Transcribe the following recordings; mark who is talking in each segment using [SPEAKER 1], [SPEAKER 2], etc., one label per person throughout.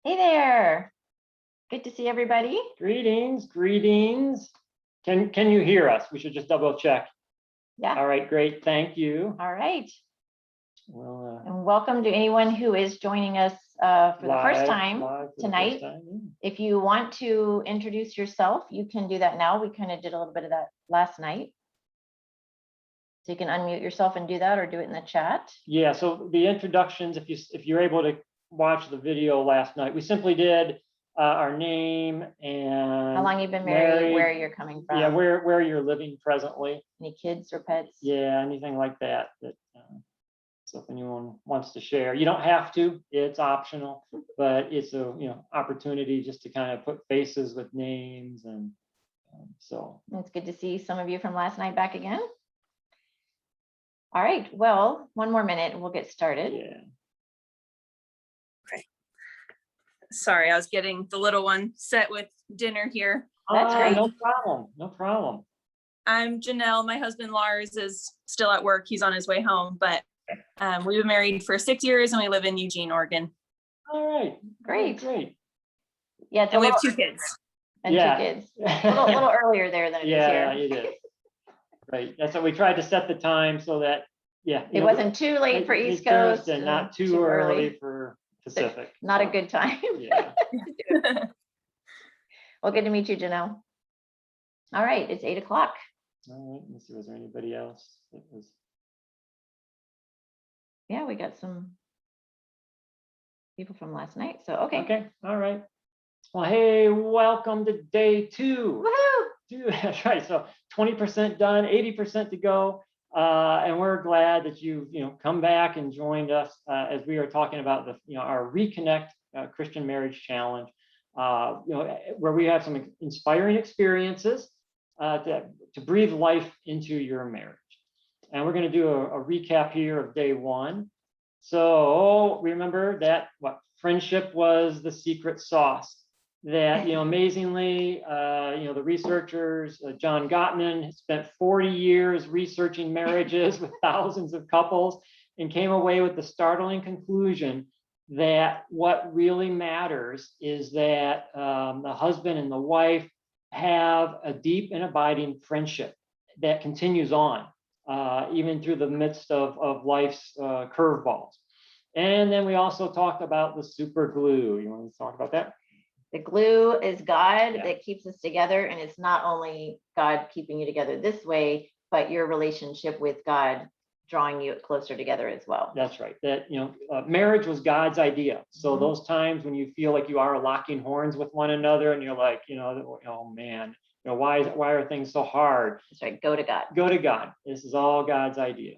[SPEAKER 1] Hey there. Good to see everybody.
[SPEAKER 2] Greetings, greetings. Can you hear us? We should just double check.
[SPEAKER 1] Yeah.
[SPEAKER 2] All right, great. Thank you.
[SPEAKER 1] All right.
[SPEAKER 2] Well,
[SPEAKER 1] And welcome to anyone who is joining us for the first time tonight. If you want to introduce yourself, you can do that now. We kind of did a little bit of that last night. So you can unmute yourself and do that, or do it in the chat.
[SPEAKER 2] Yeah, so the introductions, if you're able to watch the video last night, we simply did our name and
[SPEAKER 1] how long you've been married, where you're coming from.
[SPEAKER 2] Yeah, where you're living presently.
[SPEAKER 1] Any kids or pets?
[SPEAKER 2] Yeah, anything like that. So if anyone wants to share, you don't have to, it's optional, but it's a opportunity just to kind of put faces with names. And so
[SPEAKER 1] it's good to see some of you from last night back again. All right, well, one more minute and we'll get started.
[SPEAKER 2] Yeah.
[SPEAKER 3] Okay. Sorry, I was getting the little one set with dinner here.
[SPEAKER 1] That's great.
[SPEAKER 2] No problem. No problem.
[SPEAKER 3] I'm Janelle. My husband Lars is still at work. He's on his way home, but we've been married for 6 years and we live in Eugene, Oregon.
[SPEAKER 2] All right.
[SPEAKER 1] Great.
[SPEAKER 2] Great.
[SPEAKER 1] Yeah.
[SPEAKER 3] And we have 2 kids.
[SPEAKER 1] And 2 kids. A little earlier there than it is here.
[SPEAKER 2] Yeah, it is. Right. That's what we tried to set the time so that,
[SPEAKER 1] it wasn't too late for East Coast
[SPEAKER 2] and not too early for Pacific.
[SPEAKER 1] Not a good time.
[SPEAKER 2] Yeah.
[SPEAKER 1] Well, good to meet you, Janelle. All right, it's 8 o'clock.
[SPEAKER 2] All right. Let's see, was there anybody else that was?
[SPEAKER 1] Yeah, we got some people from last night. So, okay.
[SPEAKER 2] Okay. All right. Well, hey, welcome to day 2.
[SPEAKER 1] Woohoo!
[SPEAKER 2] That's right. So 20% done, 80% to go. And we're glad that you've come back and joined us as we are talking about our ReConnect Christian Marriage Challenge, where we have some inspiring experiences to breathe life into your marriage. And we're going to do a recap here of day 1. So remember that friendship was the secret sauce. That amazingly, the researchers, John Gottman spent 40 years researching marriages with thousands of couples and came away with the startling conclusion that what really matters is that the husband and the wife have a deep and abiding friendship that continues on even through the midst of life's curveballs. And then we also talked about the super glue. You want to talk about that?
[SPEAKER 1] The glue is God that keeps us together, and it's not only God keeping you together this way, but your relationship with God drawing you closer together as well.
[SPEAKER 2] That's right. That marriage was God's idea. So those times when you feel like you are locking horns with one another, and you're like, oh man, why are things so hard?
[SPEAKER 1] That's right. Go to God.
[SPEAKER 2] Go to God. This is all God's idea.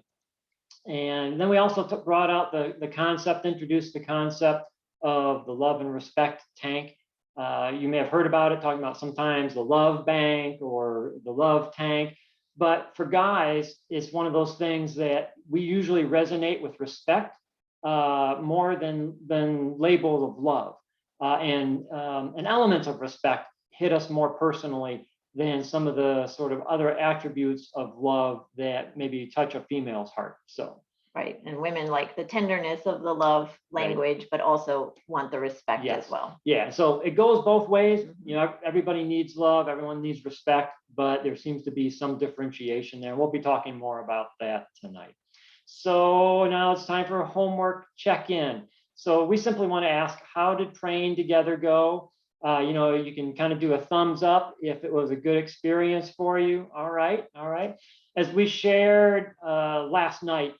[SPEAKER 2] And then we also brought out introduced the concept of the love and respect tank. You may have heard about it, talking about sometimes the love bank or the love tank. But for guys, it's one of those things that we usually resonate with respect more than labels of love. And elements of respect hit us more personally than some of the sort of other attributes of love that maybe touch a female's heart. So.
[SPEAKER 1] Right. And women like the tenderness of the love language, but also want the respect as well.
[SPEAKER 2] Yeah. So it goes both ways. Everybody needs love. Everyone needs respect, but there seems to be some differentiation there. We'll be talking more about that tonight. So now it's time for a homework check-in. So we simply want to ask, how did praying together go? You can kind of do a thumbs up if it was a good experience for you. All right. As we shared last night,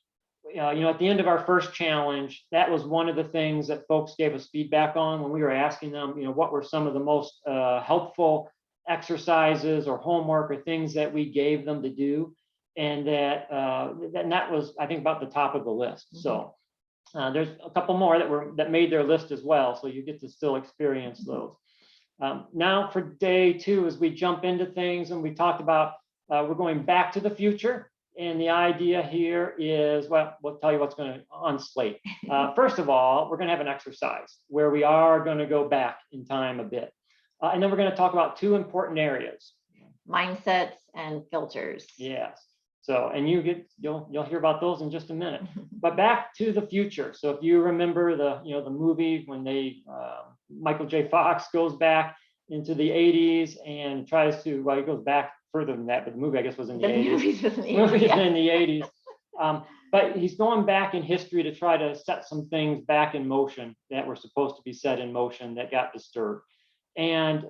[SPEAKER 2] at the end of our first challenge, that was one of the things that folks gave us feedback on when we were asking them, what were some of the most helpful exercises or homework or things that we gave them to do. And that was, I think, about the top of the list. So there's a couple more that made their list as well. So you get to still experience those. Now for day 2, as we jump into things, and we talked about, we're going back to the future. And the idea here is, we'll tell you what's going to on slate. First of all, we're going to have an exercise where we are going to go back in time a bit. And then we're going to talk about 2 important areas.
[SPEAKER 1] Mindsets and filters.
[SPEAKER 2] Yes. So, and you'll hear about those in just a minute. But back to the future. So if you remember the movie when Michael J. Fox goes back into the 80s and tries to, well, he goes back further than that, but the movie I guess was in the 80s.
[SPEAKER 1] Movies was in the
[SPEAKER 2] Movies
[SPEAKER 1] 80s, yeah.
[SPEAKER 2] in the 80s. But he's going back in history to try to set some things back in motion that were supposed to be set in motion that got disturbed. And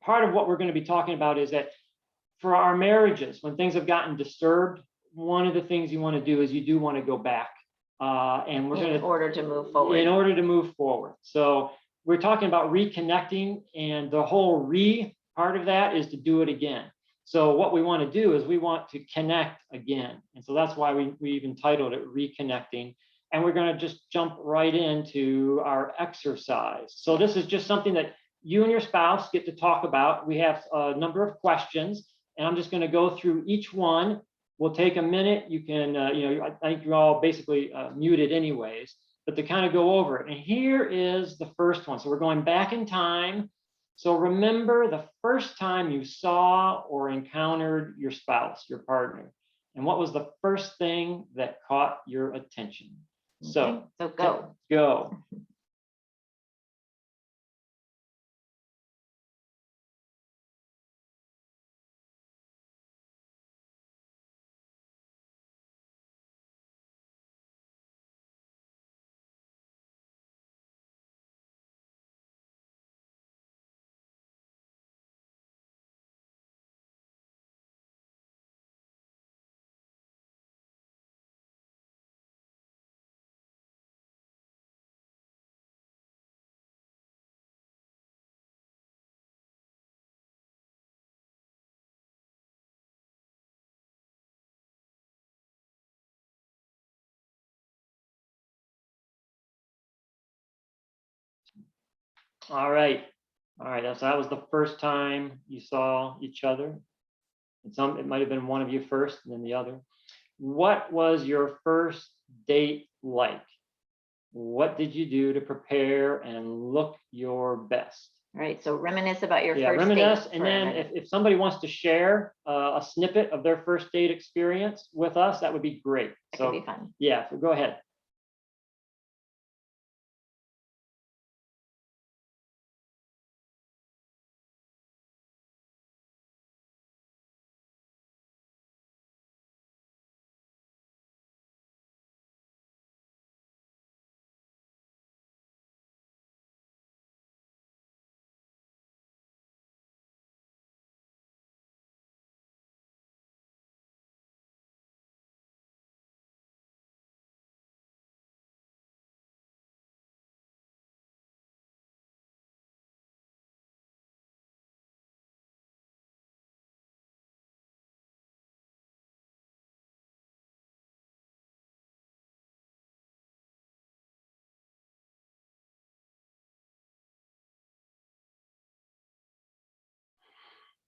[SPEAKER 2] part of what we're going to be talking about is that for our marriages, when things have gotten disturbed, one of the things you want to do is you do want to go back. And we're going to,
[SPEAKER 1] in order to move forward.
[SPEAKER 2] In order to move forward. So we're talking about reconnecting, and the whole part of that is to do it again. So what we want to do is we want to connect again. And so that's why we've entitled it Reconnecting. And we're going to just jump right into our exercise. So this is just something that you and your spouse get to talk about. We have a number of questions, and I'm just going to go through each one. We'll take a minute. You can, I think you're all basically muted anyways, but to kind of go over it. And here is the first one. So we're going back in time. So remember the first time you saw or encountered your spouse, your partner, and what was the first thing that caught your attention?
[SPEAKER 1] Okay, so go.
[SPEAKER 2] Go. All right. So that was the first time you saw each other. It might have been one of you first and then the other. What was your first date like? What did you do to prepare and look your best?
[SPEAKER 1] All right, so reminisce about your first
[SPEAKER 2] reminisce,
[SPEAKER 1] date.
[SPEAKER 2] and then if somebody wants to share a snippet of their first date experience with us, that would be great.
[SPEAKER 1] That could be fun.
[SPEAKER 2] Yeah, so go ahead.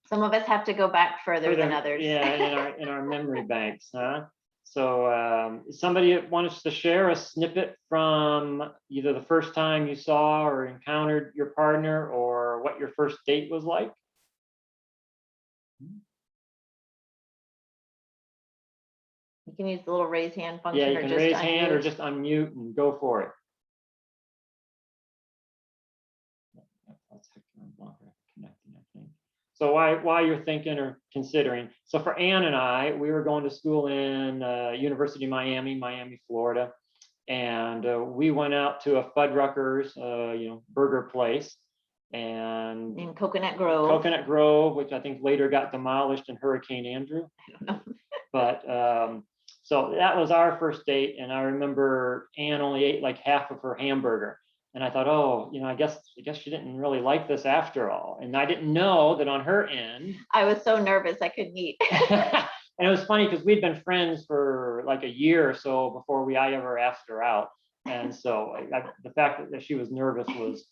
[SPEAKER 1] Some of us have to go back further than others.
[SPEAKER 2] Yeah, in our memory banks, huh? So somebody wants to share a snippet from either the first time you saw or encountered your partner, or what your first date was like?
[SPEAKER 1] You can use the little raise hand function.
[SPEAKER 2] Yeah, you
[SPEAKER 1] or
[SPEAKER 2] can
[SPEAKER 1] just
[SPEAKER 2] raise
[SPEAKER 1] unmute.
[SPEAKER 2] hand or just unmute and go for it. That's connecting, I think. So while you're thinking or considering, so for Ann and I, we were going to school in University of Miami, Florida, and we went out to a Fuddruckers, burger place, and
[SPEAKER 1] in Coconut Grove,
[SPEAKER 2] which I think later got demolished in Hurricane Andrew.
[SPEAKER 1] I don't know.
[SPEAKER 2] But so that was our first date, and I remember Ann only ate like half of her hamburger. And I thought, oh, I guess she didn't really like this after all. And I didn't know that on her end.
[SPEAKER 1] I was so nervous I couldn't eat.
[SPEAKER 2] And it was funny because we'd been friends for like a year or so before I ever asked her out. And so the fact that she was nervous was,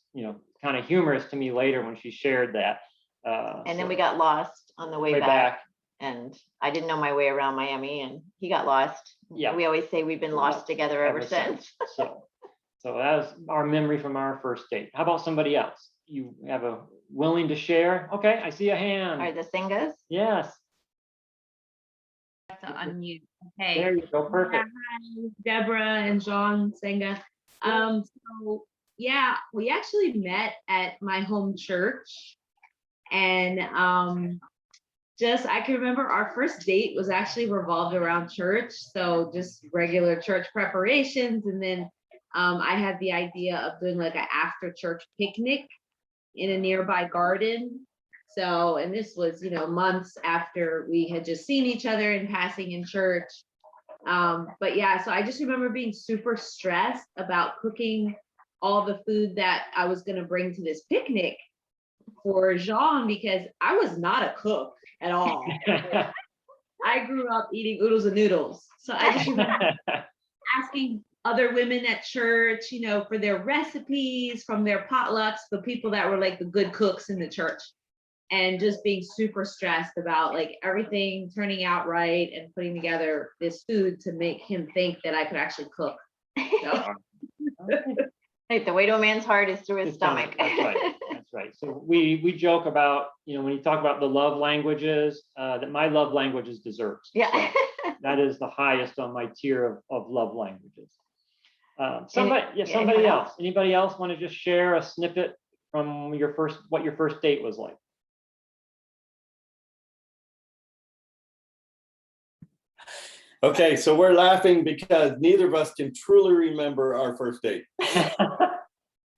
[SPEAKER 2] kind of humorous to me later when she shared that.
[SPEAKER 1] And then we got lost on the way back. And I didn't know my way around Miami, and he got lost.
[SPEAKER 2] Yeah.
[SPEAKER 1] We always say we've been lost together ever since.
[SPEAKER 2] So that was our memory from our first date. How about somebody else? You have a willing to share? Okay, I see a hand.
[SPEAKER 1] All right, the Singas.
[SPEAKER 2] Yes.
[SPEAKER 4] forgot to unmute. Okay.
[SPEAKER 2] There you go, perfect.
[SPEAKER 4] Yeah, hi, Deborah and John Senga. So yeah, we actually met at my home church, and just I can remember our first date was actually revolved around church, so just regular church preparations, and then I had the idea of doing like an after church picnic in a nearby garden. So, and this was, months after we had just seen each other in passing in church. But yeah, so I just remember being super stressed about cooking all the food that I was going to bring to this picnic for Jean, because I was not a cook at all. I grew up eating oodles and noodles. So I just remember asking other women at church, for their recipes from their potlucks, the people that were like the good cooks in the church, and just being super stressed about like everything turning out right and putting together this food to make him think that I could actually cook. So.
[SPEAKER 1] Like the way to a man's heart is through his stomach.
[SPEAKER 2] That's right. That's right. So we joke about, when you talk about the love languages, that my love language is desserts.
[SPEAKER 1] Yeah.
[SPEAKER 2] So that is the highest on my tier of love languages. Somebody else. Anybody else want to just share a snippet from what your first date was like?
[SPEAKER 5] Okay, so we're laughing because neither of us can truly remember our first date.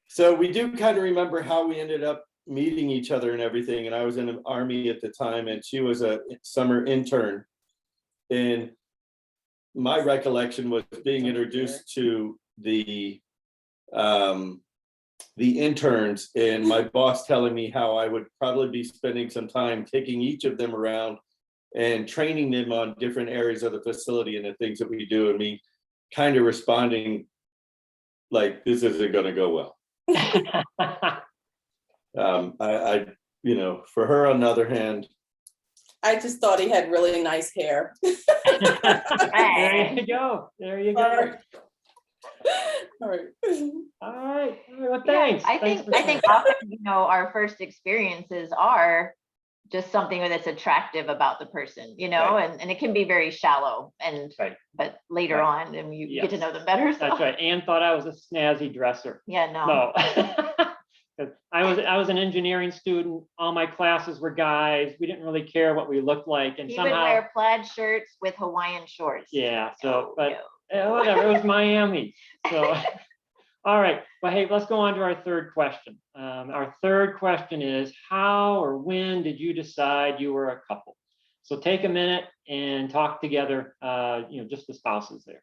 [SPEAKER 5] So we do kind of remember how we ended up meeting each other and everything. And I was in the Army at the time, and she was a summer intern. And my recollection was being introduced to the interns, and my boss telling me how I would probably be spending some time taking each of them around and training them on different areas of the facility and the things that we do, and me kind of responding like, this isn't going to go well. I for her, on the other hand,
[SPEAKER 6] I just thought he had really nice hair.
[SPEAKER 2] There you go. There you go.
[SPEAKER 6] All right.
[SPEAKER 2] All right. Well, thanks.
[SPEAKER 1] I think often, our first experiences are just something that's attractive about the person,
[SPEAKER 2] Right.
[SPEAKER 1] and it can be very shallow,
[SPEAKER 2] Right.
[SPEAKER 1] but later
[SPEAKER 2] Right.
[SPEAKER 1] on, and you
[SPEAKER 2] Yes.
[SPEAKER 1] get to know them better. So.
[SPEAKER 2] That's right. Anne thought I was a snazzy dresser.
[SPEAKER 1] Yeah, no.
[SPEAKER 2] No. 'Cause I was an engineering student. All my classes were guys. We didn't really care what we looked like, and
[SPEAKER 1] He
[SPEAKER 2] somehow
[SPEAKER 1] would wear plaid shirts with Hawaiian shorts.
[SPEAKER 2] yeah. So, but
[SPEAKER 1] No.
[SPEAKER 2] whatever. It was Miami. So, all right. Well, hey, let's go on to our third question. Our third question is, how or when did you decide you were a couple? So take a minute and talk together. Just the spouses there.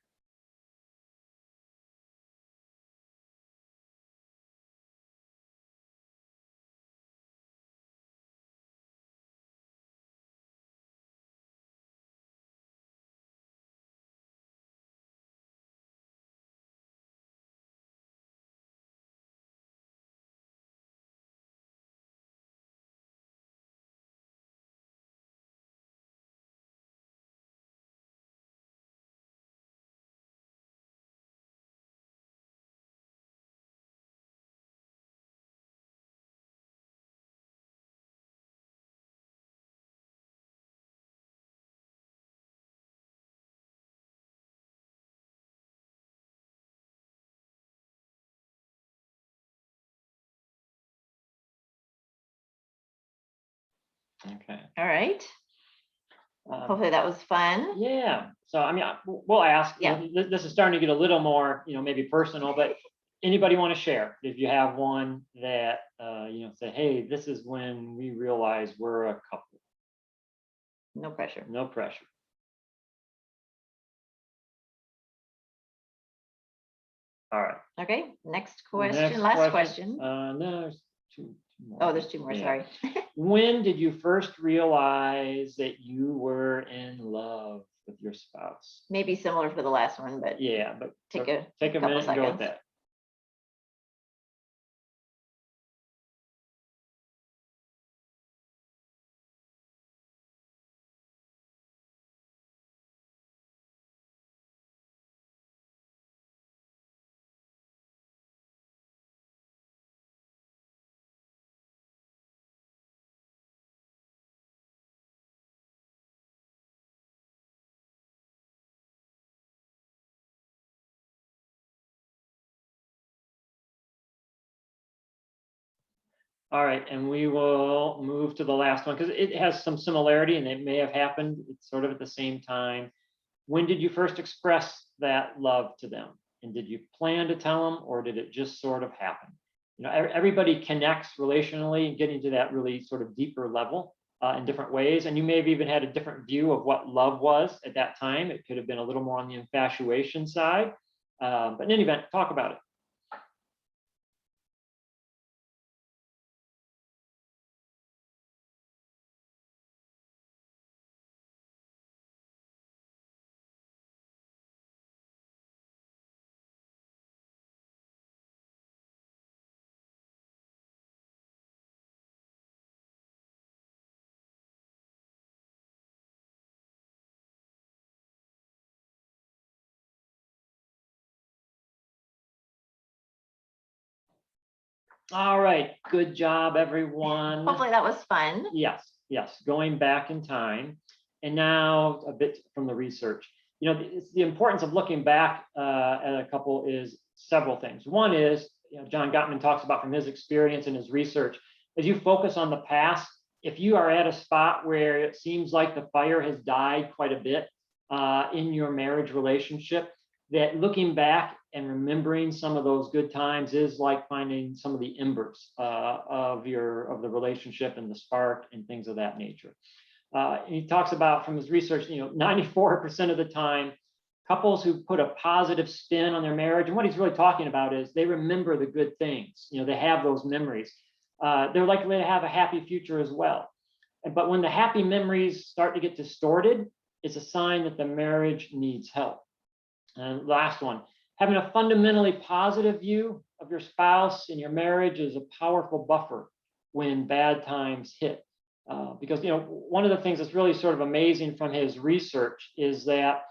[SPEAKER 2] Okay.
[SPEAKER 1] All right. Hopefully that was fun.
[SPEAKER 2] Yeah. So, we'll ask.
[SPEAKER 1] Yeah.
[SPEAKER 2] This is starting to get a little more, maybe personal, but anybody want to share if you have one that, say, hey, this is when we realize we're a couple.
[SPEAKER 1] No pressure.
[SPEAKER 2] No pressure. All right.
[SPEAKER 1] Okay. Next question.
[SPEAKER 2] Next
[SPEAKER 1] Last question.
[SPEAKER 2] No, there's two more.
[SPEAKER 1] Oh, there's two more.
[SPEAKER 2] Yeah.
[SPEAKER 1] Sorry.
[SPEAKER 2] When did you first realize that you were in love with your spouse?
[SPEAKER 1] Maybe similar for the last one, but
[SPEAKER 2] Yeah, but
[SPEAKER 1] take
[SPEAKER 2] so
[SPEAKER 1] a
[SPEAKER 2] take a
[SPEAKER 1] couple
[SPEAKER 2] minute and go with
[SPEAKER 1] seconds.
[SPEAKER 2] that. All right, and we will move to the last one because it has some similarity and it may have happened. It's sort of at the same time. When did you first express that love to them? And did you plan to tell them, or did it just sort of happen? You know, everybody connects relationally and getting to that really sort of deeper level in different ways. And you may have even had a different view of what love was at that time. It could have been a little more on the infatuation side. But in any event, talk about it. All right, good job, everyone.
[SPEAKER 1] Hopefully that was fun.
[SPEAKER 2] Yes, yes, going back in time. And now a bit from the research. You know, the importance of looking back at a couple is several things. One is, you know, John Gottman talks about from his experience and his research, as you focus on the past, if you are at a spot where it seems like the fire has died quite a bit in your marriage relationship, that looking back and remembering some of those good times is like finding some of the embers of the relationship and the spark and things of that nature. He talks about from his research, you know, 94% of the time, couples who put a positive spin on their marriage, and what he's really talking about is they remember the good things. You know, they have those memories. They're likely to have a happy future as well. But when the happy memories start to get distorted, it's a sign that the marriage needs help. And last one, having a fundamentally positive view of your spouse and your marriage is a powerful buffer when bad times hit. Because, you know, one of the things that's really sort of amazing from his research is that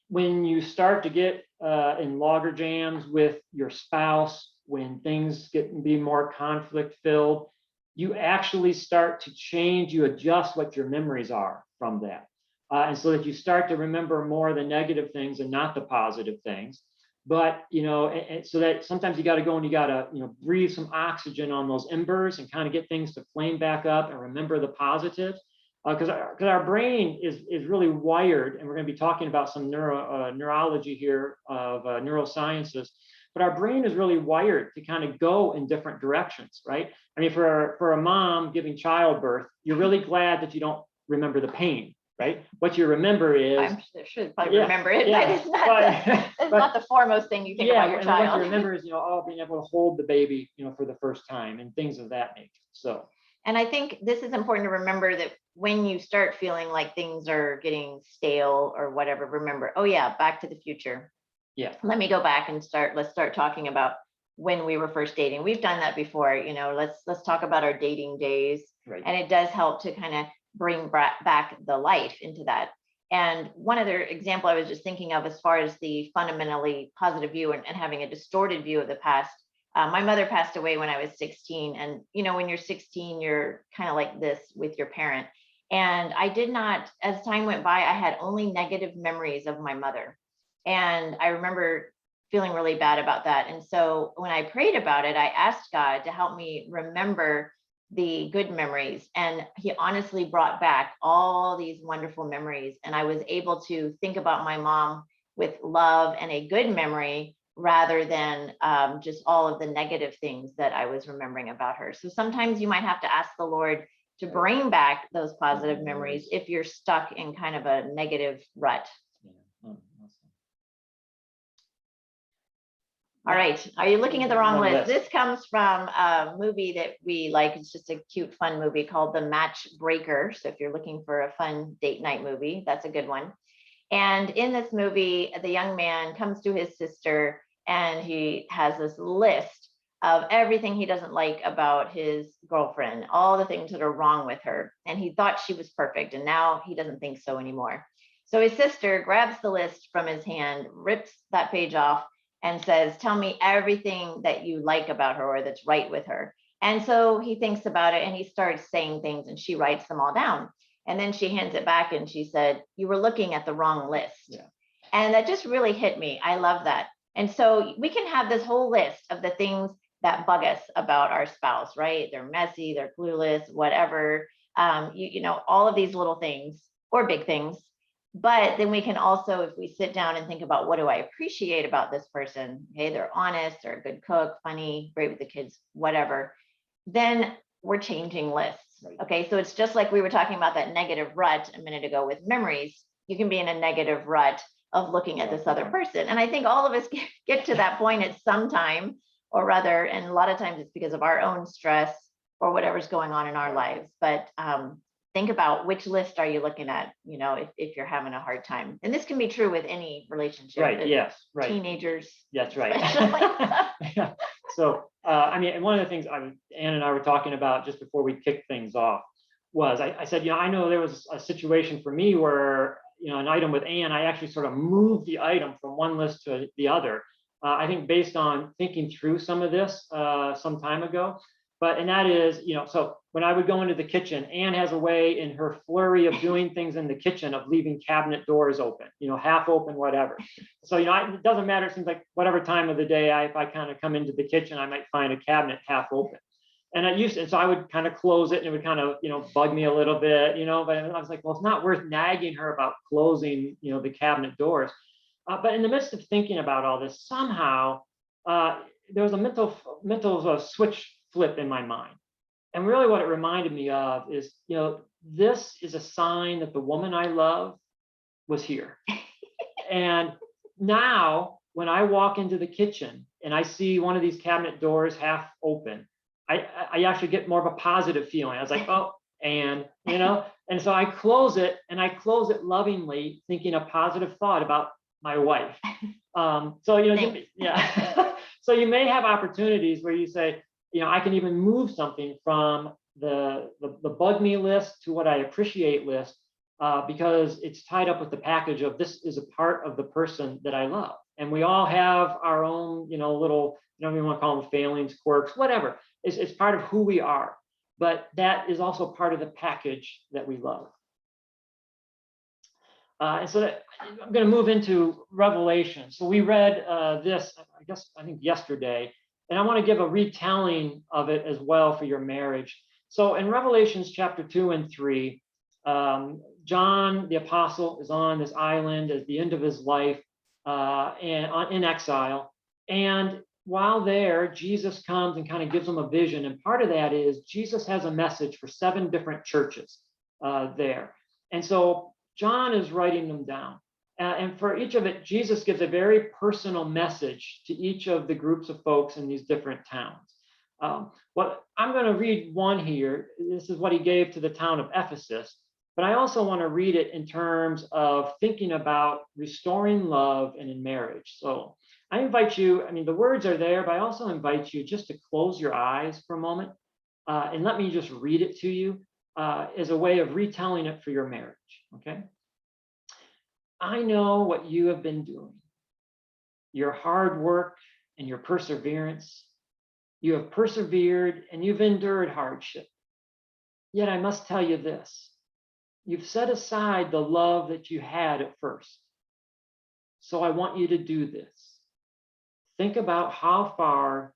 [SPEAKER 2] when you start to get in logger jams with your spouse, when things get to be more conflict filled, you actually start to change, you adjust what your memories are from that. And so that you start to remember more of the negative things and not the positive things. But, you know, and so that sometimes you got to go and you got to, you know, breathe some oxygen on those embers and kind of get things to flame back up and remember the positives. Because our brain is really wired, and we're going to be talking about some neurology here of neurosciences. But our brain is really wired to kind of go in different directions, right? I mean, for a mom giving childbirth, you're really glad that you don't remember the pain. Right. What you remember is
[SPEAKER 1] I'm should probably remember it, but it's not not the foremost thing you think about your child.
[SPEAKER 2] What you remember is, you know, oh, being able to hold the baby, you know, for the first time and things of that nature. So,
[SPEAKER 1] and I think this is important to remember that when you start feeling like things are getting stale or whatever, remember, oh yeah, Back to the Future.
[SPEAKER 2] Yeah.
[SPEAKER 1] Let me go back and let's start talking about when we were first dating. We've done that before, you know, let's talk about our dating days.
[SPEAKER 2] Right.
[SPEAKER 1] And it does help to kind of bring back the life into that. And one other example I was just thinking of as far as the fundamentally positive view and having a distorted view of the past. My mother passed away when I was 16. And, you know, when you're 16, you're kind of like this with your parent. And I did not, as time went by, I had only negative memories of my mother. And I remember feeling really bad about that. And so when I prayed about it, I asked God to help me remember the good memories, and he honestly brought back all these wonderful memories, and I was able to think about my mom with love and a good memory rather than just all of the negative things that I was remembering about her. So sometimes you might have to ask the Lord to bring back those positive memories if you're stuck in kind of a negative rut. All right, are you looking at the wrong list? This comes from a movie that we like. It's just a cute, fun movie called The Matchbreaker. So if you're looking for a fun date night movie, that's a good one. And in this movie, the young man comes to his sister and he has this list of everything he doesn't like about his girlfriend, all the things that are wrong with her. And he thought she was perfect, and now he doesn't think so anymore. So his sister grabs the list from his hand, rips that page off, and says, tell me everything that you like about her or that's right with her. And so he thinks about it and he starts saying things, and she writes them all down. And then she hands it back and she said, you were looking at the wrong list.
[SPEAKER 2] Yeah.
[SPEAKER 1] And that just really hit me. I love that. And so we can have this whole list of the things that bug us about our spouse, right? They're messy, they're clueless, whatever. You know, all of these little things or big things. But then we can also, if we sit down and think about what do I appreciate about this person, hey, they're honest, they're a good cook, funny, great with the kids, whatever, then we're changing lists. Okay, so it's just like we were talking about that negative rut a minute ago with memories. You can be in a negative rut of looking at this other person. And I think all of us get to that point at some time, or rather, and a lot of times it's because of our own stress or whatever's going on in our lives. But think about which list are you looking at, you know, if you're having a hard time. And this can be true with any relationship.
[SPEAKER 2] Right, yes, right.
[SPEAKER 1] Teenagers.
[SPEAKER 2] That's right.
[SPEAKER 1] especially.
[SPEAKER 2] Yeah. So, I mean, and one of the things Ann and I were talking about just before we kicked things off was I said, you know, I know there was a situation for me where, you know, an item with Ann, I actually sort of moved the item from one list to the other. I think based on thinking through some of this some time ago. And that is, you know, so when I would go into the kitchen, Ann has a way in her flurry of doing things in the kitchen of leaving cabinet doors open, you know, half open, whatever. So, you know, it doesn't matter. It seems like whatever time of the day if I kind of come into the kitchen, I might find a cabinet half open. And so I would kind of close it, and it would kind of, you know, bug me a little bit, you know, but I was like, well, it's not worth nagging her about closing, you know, the cabinet doors. But in the midst of thinking about all this, somehow there was a mental switch flip in my mind. And really what it reminded me of is, you know, this is a sign that the woman I love was here. And now when I walk into the kitchen and I see one of these cabinet doors half open, I actually get more of a positive feeling. I was like, oh, and, you know, and so I close it, and I close it lovingly, thinking a positive thought about my wife. So, you know, yeah. So you may have opportunities where you say, you know, I can even move something from the bug me list to what I appreciate list because it's tied up with the package of this is a part of the person that I love. And we all have our own, you know, little, you know, we want to call them failings, quirks, whatever. It's part of who we are. But that is also part of the package that we love. And so I'm going to move into Revelation. So we read this, I think yesterday. And I want to give a retelling of it as well for your marriage. So in Revelations chapter 2 and 3, John the apostle is on this island at the end of his life and in exile. And while there, Jesus comes and kind of gives him a vision. And part of that is Jesus has a message for 7 different churches there. And so John is writing them down. And for each of it, Jesus gives a very personal message to each of the groups of folks in these different towns. What I'm going to read one here. This is what he gave to the town of Ephesus. But I also want to read it in terms of thinking about restoring love and in marriage. So I invite you, I mean, the words are there, but I also invite you just to close your eyes for a moment and let me just read it to you as a way of retelling it for your marriage, okay? I know what you have been doing, your hard work and your perseverance. You have persevered and you've endured hardship. Yet I must tell you this, you've set aside the love that you had at first. So I want you to do this. Think about how far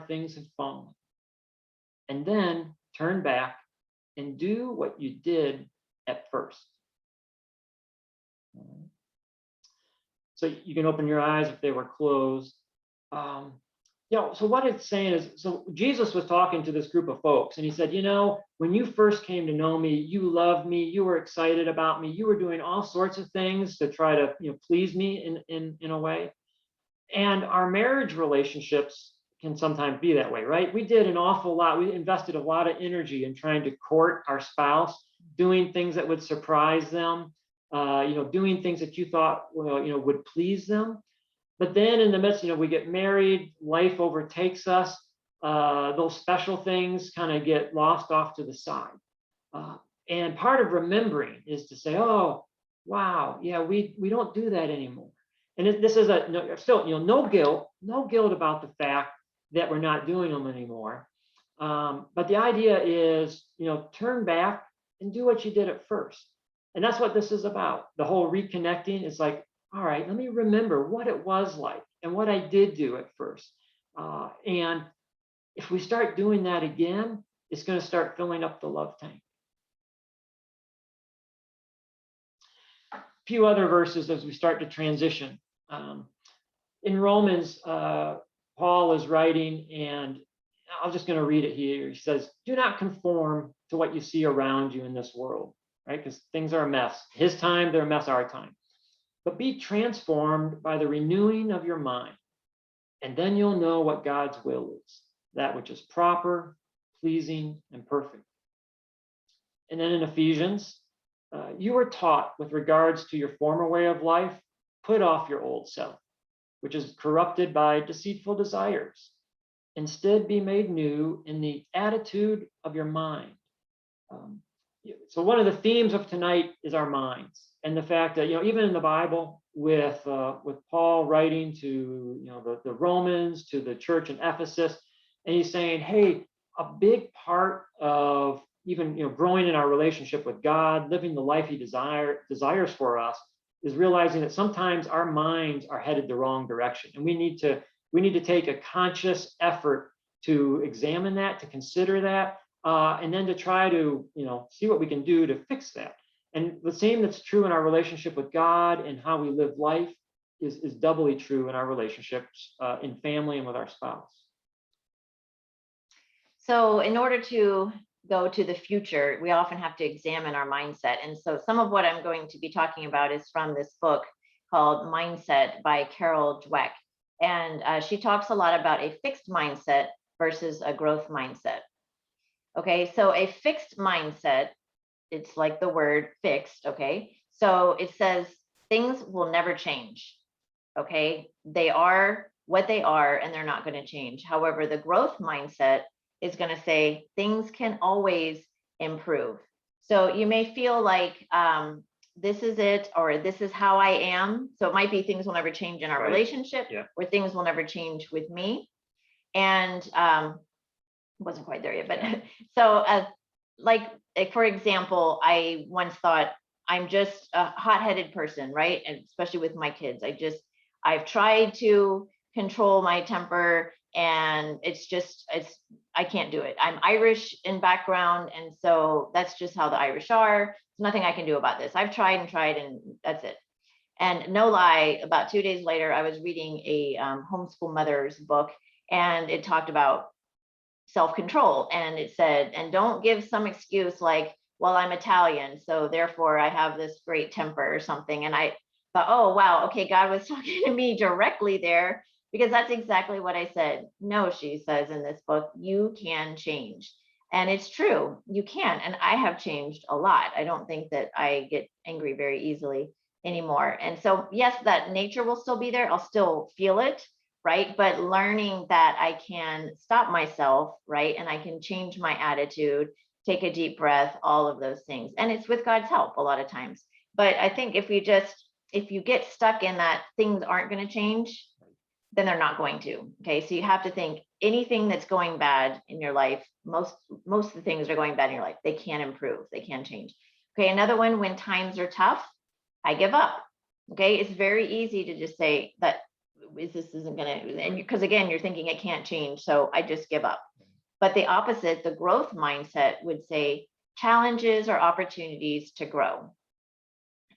[SPEAKER 2] things have fallen, and then turn back and do what you did at first. So you can open your eyes if they were closed. You know, so what it's saying is, so Jesus was talking to this group of folks, and he said, you know, when you first came to know me, you loved me, you were excited about me, you were doing all sorts of things to try to, you know, please me in a way. And our marriage relationships can sometimes be that way, right? We did an awful lot. We invested a lot of energy in trying to court our spouse, doing things that would surprise them, you know, doing things that you thought, well, you know, would please them. But then in the midst, you know, we get married, life overtakes us. Those special things kind of get lost off to the side. And part of remembering is to say, oh, wow, yeah, we don't do that anymore. And this is still, you know, no guilt about the fact that we're not doing them anymore. But the idea is, you know, turn back and do what you did at first. And that's what this is about. The whole reconnecting is like, all right, let me remember what it was like and what I did do at first. And if we start doing that again, it's going to start filling up the love tank. A few other verses as we start to transition. In Romans, Paul is writing, and I'm just going to read it here. He says, "Do not conform to what you see around you in this world," right? Because things are a mess. His time, they're a mess our time. "But be transformed by the renewing of your mind, and then you'll know what God's will is, that which is proper, pleasing, and perfect." And then in Ephesians, "You were taught with regards to your former way of life, put off your old self, which is corrupted by deceitful desires. Instead, be made new in the attitude of your mind." So one of the themes of tonight is our minds, and the fact that, even in the Bible, with Paul writing to the Romans, to the church in Ephesus, and he's saying, hey, a big part of even growing in our relationship with God, living the life He desires for us, is realizing that sometimes our minds are headed the wrong direction, and we need to take a conscious effort to examine that, to consider that, and then to try to see what we can do to fix that. And the same that's true in our relationship with God and how we live life is doubly true in our relationships in family and with our spouse.
[SPEAKER 1] So in order to go to the future, we often have to examine our mindset. And so some of what I'm going to be talking about is from this book called Mindset by Carol Dweck. And she talks a lot about a fixed mindset versus a growth mindset. Okay, so a fixed mindset, it's like the word fixed, okay? So it says things will never change, okay? They are what they are and they're not going to change. However, the growth mindset is going to say things can always improve. So you may feel like this is it, or this is how I am. So it might be things will never change in our relationship, or things will never change with me. And wasn't quite there yet, but so like for example, I once thought I'm just a hot-headed person, right? And especially with my kids, I've tried to control my temper, and I can't do it. I'm Irish in background, and so that's just how the Irish are. There's nothing I can do about this. I've tried and that's it. And no lie, about 2 days later, I was reading a homeschool mother's book, and it talked about self-control, and it said, and don't give some excuse like, well, I'm Italian, so therefore I have this great temper or something. And I thought, oh wow, okay, God was talking to me directly there, because that's exactly what I said. No, she says in this book, you can change. And it's true, you can. And I have changed a lot. I don't think that I get angry very easily anymore. And so yes, that nature will still be there. I'll still feel it, right? But learning that I can stop myself, right? And I can change my attitude, take a deep breath, all of those things. And it's with God's help a lot of times. But I think if you get stuck in that things aren't going to change, then they're not going to. Okay. So you have to think anything that's going bad in your life, most of the things are going bad in your life, they can improve, they can change. Okay. Another one, when times are tough, I give up. Okay. It's very easy to just say that this isn't going to, and because again, you're thinking it can't change, so I just give up. But the opposite, the growth mindset would say challenges are opportunities to grow.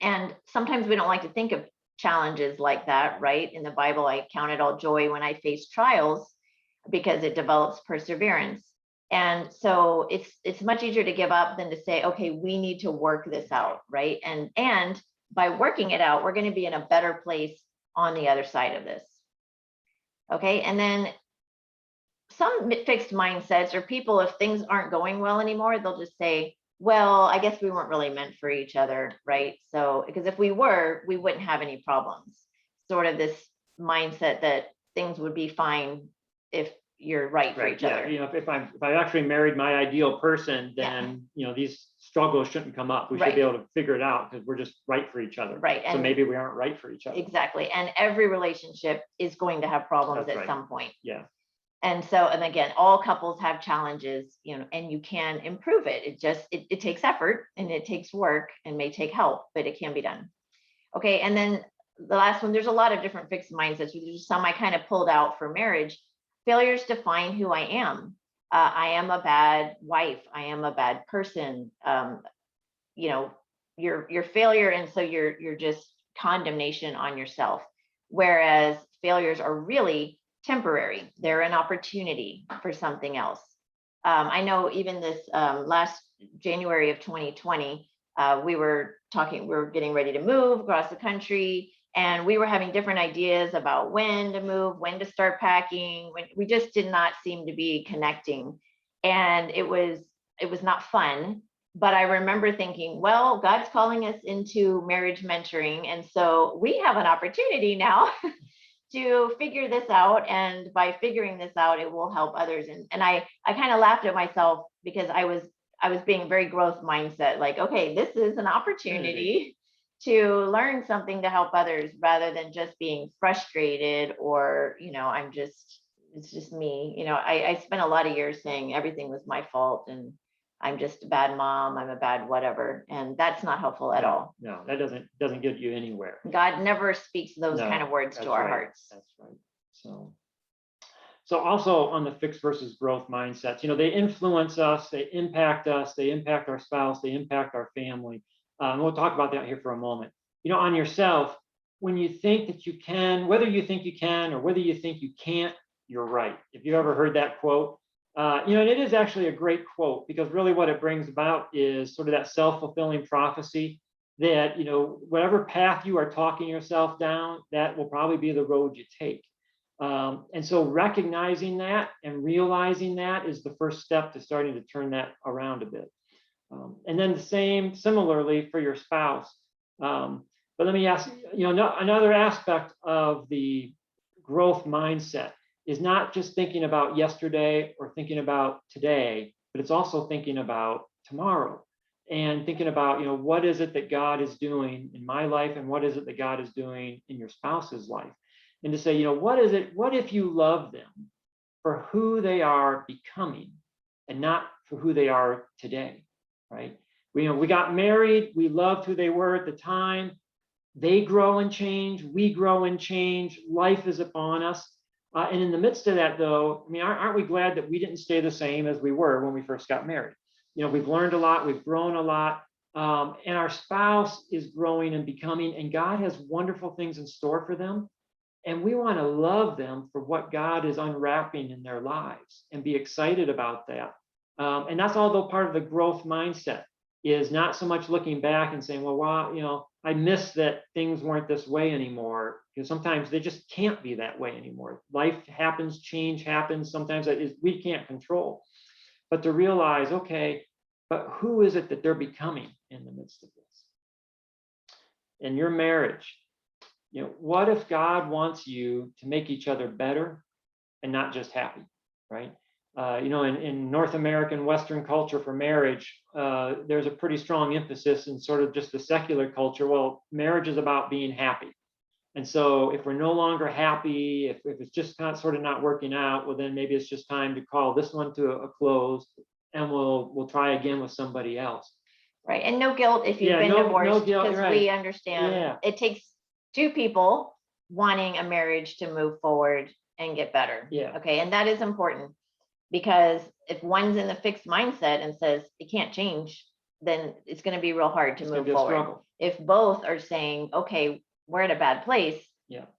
[SPEAKER 1] And sometimes we don't like to think of challenges like that, right? In the Bible, I count it all joy when I face trials, because it develops perseverance. And so it's much easier to give up than to say, okay, we need to work this out, right? And by working it out, we're going to be in a better place on the other side of this. Okay, and then some fixed mindsets, or people, if things aren't going well anymore, they'll just say, well, I guess we weren't really meant for each other, right? So, because if we were, we wouldn't have any problems. Sort of this mindset that things would be fine if you're right for each other.
[SPEAKER 2] If I actually married my ideal person, then these struggles shouldn't come up. We should be able to figure it out because we're just right for each other.
[SPEAKER 1] Right.
[SPEAKER 2] So maybe we aren't right for each other.
[SPEAKER 1] Exactly. And every relationship is going to have problems at some point.
[SPEAKER 2] Yeah.
[SPEAKER 1] And so, and again, all couples have challenges, and you can improve it. It takes effort and it takes work and may take help, but it can be done. Okay. And then the last one, there's a lot of different fixed mindsets. There's just some I kind of pulled out for marriage. Failures define who I am. I am a bad wife. I am a bad person. You know, your failure, and so you're just condemnation on yourself. Whereas failures are really temporary. They're an opportunity for something else. I know even this last January of 2020, we were getting ready to move across the country, and we were having different ideas about when to move, when to start packing. When we just did not seem to be connecting, and it was not fun. But I remember thinking, well, God's calling us into marriage mentoring, and so we have an opportunity now to figure this out. And by figuring this out, it will help others. And I kind of laughed at myself because I was being very growth mindset, like, okay, this is an opportunity to learn something to help others, rather than just being frustrated or, you know, it's just me. You know, I spent a lot of years saying everything was my fault and I'm just a bad mom, I'm a bad whatever. And that's not helpful at all.
[SPEAKER 2] No, that doesn't get you anywhere.
[SPEAKER 1] God never speaks those
[SPEAKER 2] No,
[SPEAKER 1] kind of words to
[SPEAKER 2] that's
[SPEAKER 1] our
[SPEAKER 2] right.
[SPEAKER 1] hearts.
[SPEAKER 2] That's right. So also on the fixed versus growth mindsets, you know, they influence us, they impact our spouse, they impact our family. We'll talk about that here for a moment. You know, on yourself, when you think that you can, whether you think you can or whether you think you can't, you're right. If you ever heard that quote, you know, and it is actually a great quote, because really what it brings about is sort of that self-fulfilling prophecy that, you know, whatever path you are talking yourself down, that will probably be the road you take. And so recognizing that and realizing that is the first step to starting to turn that around a bit. And then similarly for your spouse. But let me ask, you know, another aspect of the growth mindset is not just thinking about yesterday or thinking about today, but it's also thinking about tomorrow and thinking about, you know, what is it that God is doing in my life and what is it that God is doing in your spouse's life? And to say, you know, what if you love them for who they are becoming and not for who they are today, right? We got married, we loved who they were at the time. They grow and change, we grow and change, life is upon us. And in the midst of that, though, I mean, aren't we glad that we didn't stay the same as we were when we first got married? You know, we've learned a lot, we've grown a lot, and our spouse is growing and becoming, and God has wonderful things in store for them. And we want to love them for what God is unwrapping in their lives and be excited about that. And that's all part of the growth mindset, is not so much looking back and saying, well, wow, you know, I miss that things weren't this way anymore, because sometimes they just can't be that way anymore. Life happens, change happens. Sometimes that is we can't control. But to realize, okay, but who is it that they're becoming in the midst of this? In your marriage, you know, what if God wants you to make each other better and not just happy, right? You know, in North American Western culture for marriage, there's a pretty strong emphasis in sort of just the secular culture. Well, marriage is about being happy. And so if we're no longer happy, if it's just sort of not working out, well, then maybe it's just time to call this one to a close and we'll try again with somebody else.
[SPEAKER 1] Right. And no guilt if you've been divorced,
[SPEAKER 2] no guilt,
[SPEAKER 1] because
[SPEAKER 2] right.
[SPEAKER 1] we understand it takes two people wanting a marriage to move forward and get better.
[SPEAKER 2] Yeah.
[SPEAKER 1] Okay. And that is important, because if one's in the fixed mindset and says it can't change, then it's going to be real hard to move forward. If both are saying, okay, we're at a bad place,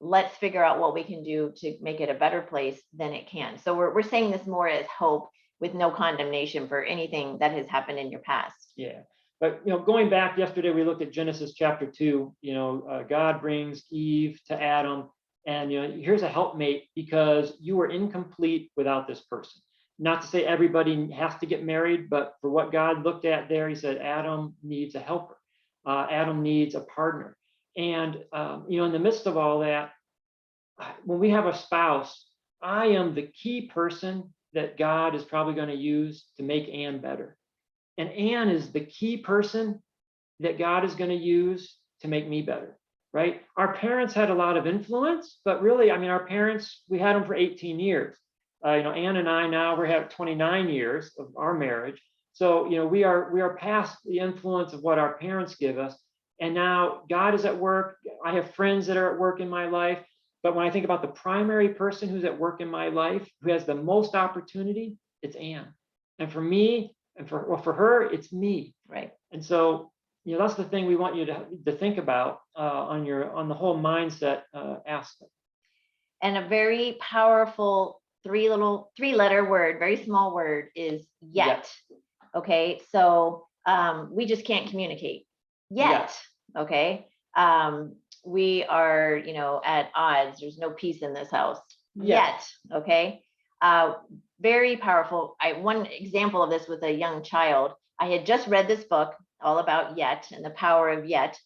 [SPEAKER 1] let's figure out what we can do to make it a better place, then it can. So we're saying this more as hope, with no condemnation for anything that has happened in your past.
[SPEAKER 2] Yeah. But, you know, going back yesterday, we looked at Genesis chapter 2, you know, God brings Eve to Adam, and, you know, here's a helpmate because you were incomplete without this person. Not to say everybody has to get married, but for what God looked at there, he said, Adam needs a helper. Adam needs a partner. And, you know, in the midst of all that, when we have a spouse, I am the key person that God is probably going to use to make Ann better. And Ann is the key person that God is going to use to make me better, right? Our parents had a lot of influence, but really, I mean, our parents, we had them for 18 years. You know, Ann and I now, we have 29 years of our marriage. So, you know, we are past the influence of what our parents give us. And now God is at work. I have friends that are at work in my life. But when I think about the primary person who's at work in my life, who has the most opportunity, it's Anne. And for me, and for her, it's me.
[SPEAKER 1] Right.
[SPEAKER 2] And so, that's the thing we want you to think about on the whole mindset aspect.
[SPEAKER 1] And a very powerful three-letter word, very small word, is yet. Okay, so we just can't communicate yet. Okay, we are, at odds. There's no peace in this house yet. Okay, very powerful. One example of this with a young child. I had just read this book all about yet and the power of yet.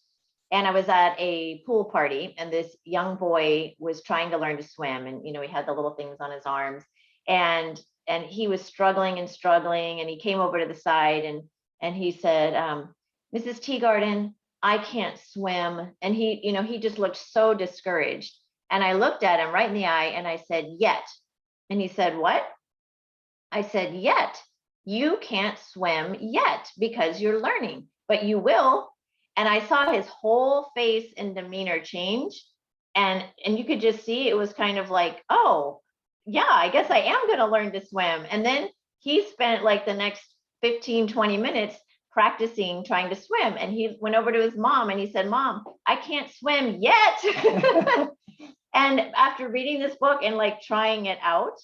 [SPEAKER 1] And I was at a pool party, and this young boy was trying to learn to swim, and he had the little things on his arms, and he was struggling, and he came over to the side, and he said, "Mrs. Teagarden, I can't swim," and he just looked so discouraged. And I looked at him right in the eye, and I said, "Yet," and he said, "What?" I said, "Yet. You can't swim yet because you're learning, but you will." And I saw his whole face and demeanor change. And you could just see it was kind of like, oh, yeah, I guess I am going to learn to swim. And then he spent like the next 15, 20 minutes practicing trying to swim. And he went over to his mom and he said, "Mom, I can't swim yet." And after reading this book and like trying it out,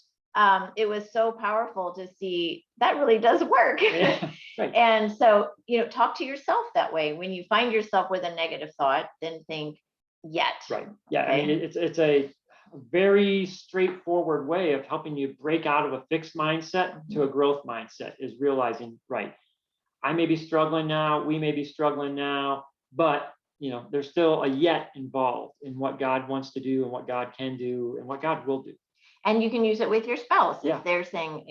[SPEAKER 1] it was so powerful to see that really does work.
[SPEAKER 2] Yeah, right.
[SPEAKER 1] And so, talk to yourself that way. When you find yourself with a negative thought, then think yet.
[SPEAKER 2] Right. Yeah.
[SPEAKER 1] Okay.
[SPEAKER 2] I mean, it's a very straightforward way of helping you break out of a fixed mindset to a growth mindset, is realizing, right, I may be struggling now, we may be struggling now, but there's still a yet involved in what God wants to do and what God can do and what God will do.
[SPEAKER 1] And you can use it with your spouse.
[SPEAKER 2] Yeah.
[SPEAKER 1] If they're saying,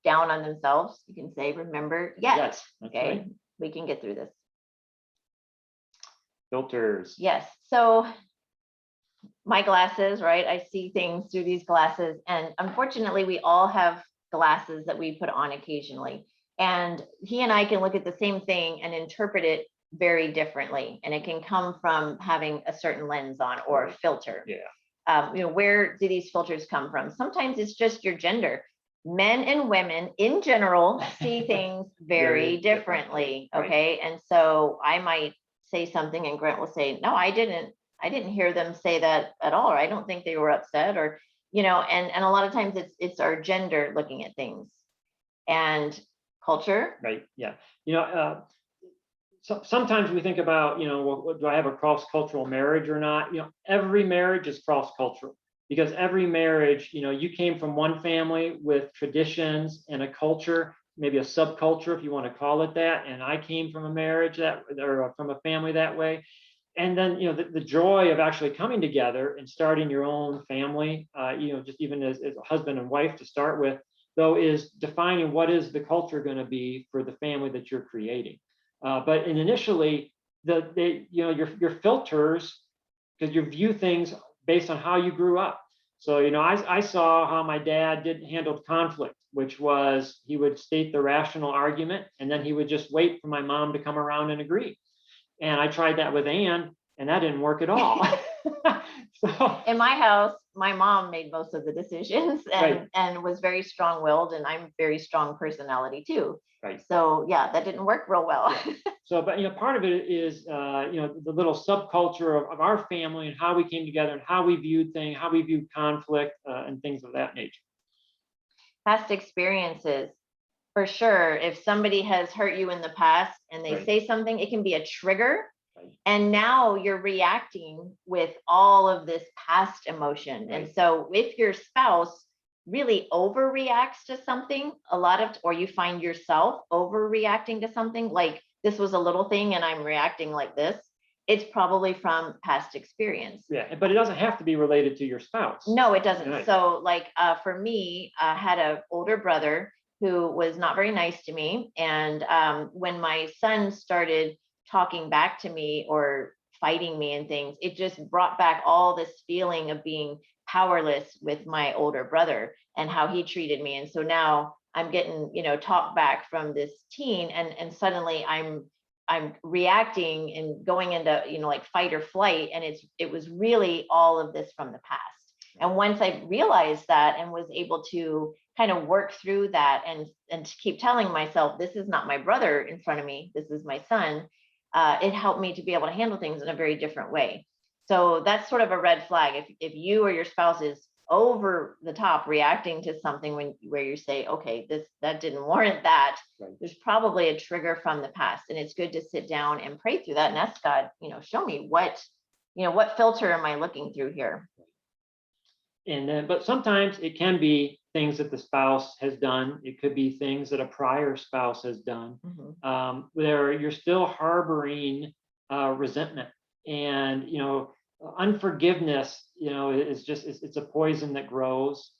[SPEAKER 1] down on themselves, you can say, "Remember, yet."
[SPEAKER 2] Yes, that's
[SPEAKER 1] Okay.
[SPEAKER 2] right.
[SPEAKER 1] We can get through this.
[SPEAKER 2] Filters.
[SPEAKER 1] Yes. So my glasses, right? I see things through these glasses. And unfortunately, we all have glasses that we put on occasionally. And he and I can look at the same thing and interpret it very differently. And it can come from having a certain lens on or a filter.
[SPEAKER 2] Yeah.
[SPEAKER 1] Where do these filters come from? Sometimes it's just your gender. Men and women in general see things very differently. Okay. And so I might say something and Grant will say, "No, I didn't hear them say that at all, or I don't think they were upset," or and a lot of times it's our gender looking at things and culture.
[SPEAKER 2] Right. Yeah. So sometimes we think about, well, do I have a cross-cultural marriage or not? Every marriage is cross-cultural, because every marriage, you came from one family with traditions and a culture, maybe a subculture, if you want to call it that. And I came from a marriage or from a family that way. And then, the joy of actually coming together and starting your own family, just even as a husband and wife to start with, though, is defining what is the culture going to be for the family that you're creating. But initially, your filters, because you view things based on how you grew up. So, I saw how my dad handled conflict, which was he would state the rational argument, and then he would just wait for my mom to come around and agree. And I tried that with Anne, and that didn't work at all. So,
[SPEAKER 1] In my house, my mom made most of the decisions and was very strong-willed, and I'm very strong personality too.
[SPEAKER 2] Right.
[SPEAKER 1] So yeah, that didn't work real well.
[SPEAKER 2] Yeah. So, but part of it is the little subculture of our family and how we came together and how we viewed things, how we viewed conflict and things of that nature.
[SPEAKER 1] Past experiences, for sure. If somebody has hurt you in the past and they say something, it can be a trigger. And now you're reacting with all of this past emotion. And so if your spouse really overreacts to something, or you find yourself overreacting to something, like this was a little thing and I'm reacting like this, it's probably from past experience.
[SPEAKER 2] Yeah, but it doesn't have to be related to your spouse.
[SPEAKER 1] No, it doesn't.
[SPEAKER 2] Right.
[SPEAKER 1] So like for me, I had an older brother who was not very nice to me. And when my son started talking back to me or fighting me and things, it just brought back all this feeling of being powerless with my older brother and how he treated me. And so now I'm getting, talked back from this teen, and suddenly I'm I'm reacting and going into, like fight or flight. And it was really all of this from the past. And once I realized that and was able to kind of work through that and to keep telling myself, this is not my brother in front of me, this is my son, it helped me to be able to handle things in a very different way. So that's sort of a red flag. If you or your spouse is over the top reacting to something where you say, okay, that didn't warrant that,
[SPEAKER 2] Right.
[SPEAKER 1] there's probably a trigger from the past. And it's good to sit down and pray through that and ask God, show me what filter am I looking through here?
[SPEAKER 2] And then, but sometimes it can be things that the spouse has done. It could be things that a prior spouse has done, where you're still harboring resentment, and unforgiveness. Is just it's a poison that grows.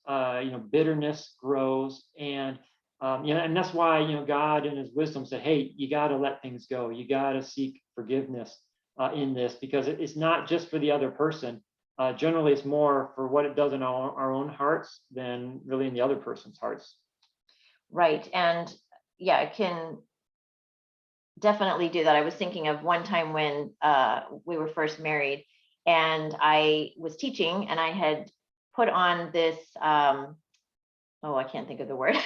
[SPEAKER 2] Bitterness grows, and and that's why God in His wisdom said, "Hey, you got to let things go. You got to seek forgiveness in this, because it's not just for the other person." Generally, it's more for what it does in our own hearts than really in the other person's hearts.
[SPEAKER 1] Right. And yeah, it can definitely do that. I was thinking of one time when we were first married, and I was teaching, and I had put on this, I can't think of the word.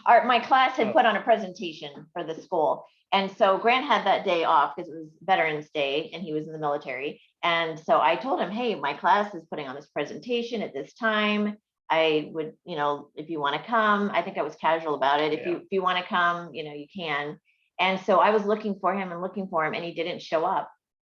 [SPEAKER 1] My class had put on a presentation for the school. And so Grant had that day off because it was Veterans Day and he was in the military. And so I told him, hey, my class is putting on this presentation at this time. I would, if you want to come, I think I was casual about it. If you want to come, you can. And so I was looking for him, and he didn't show up.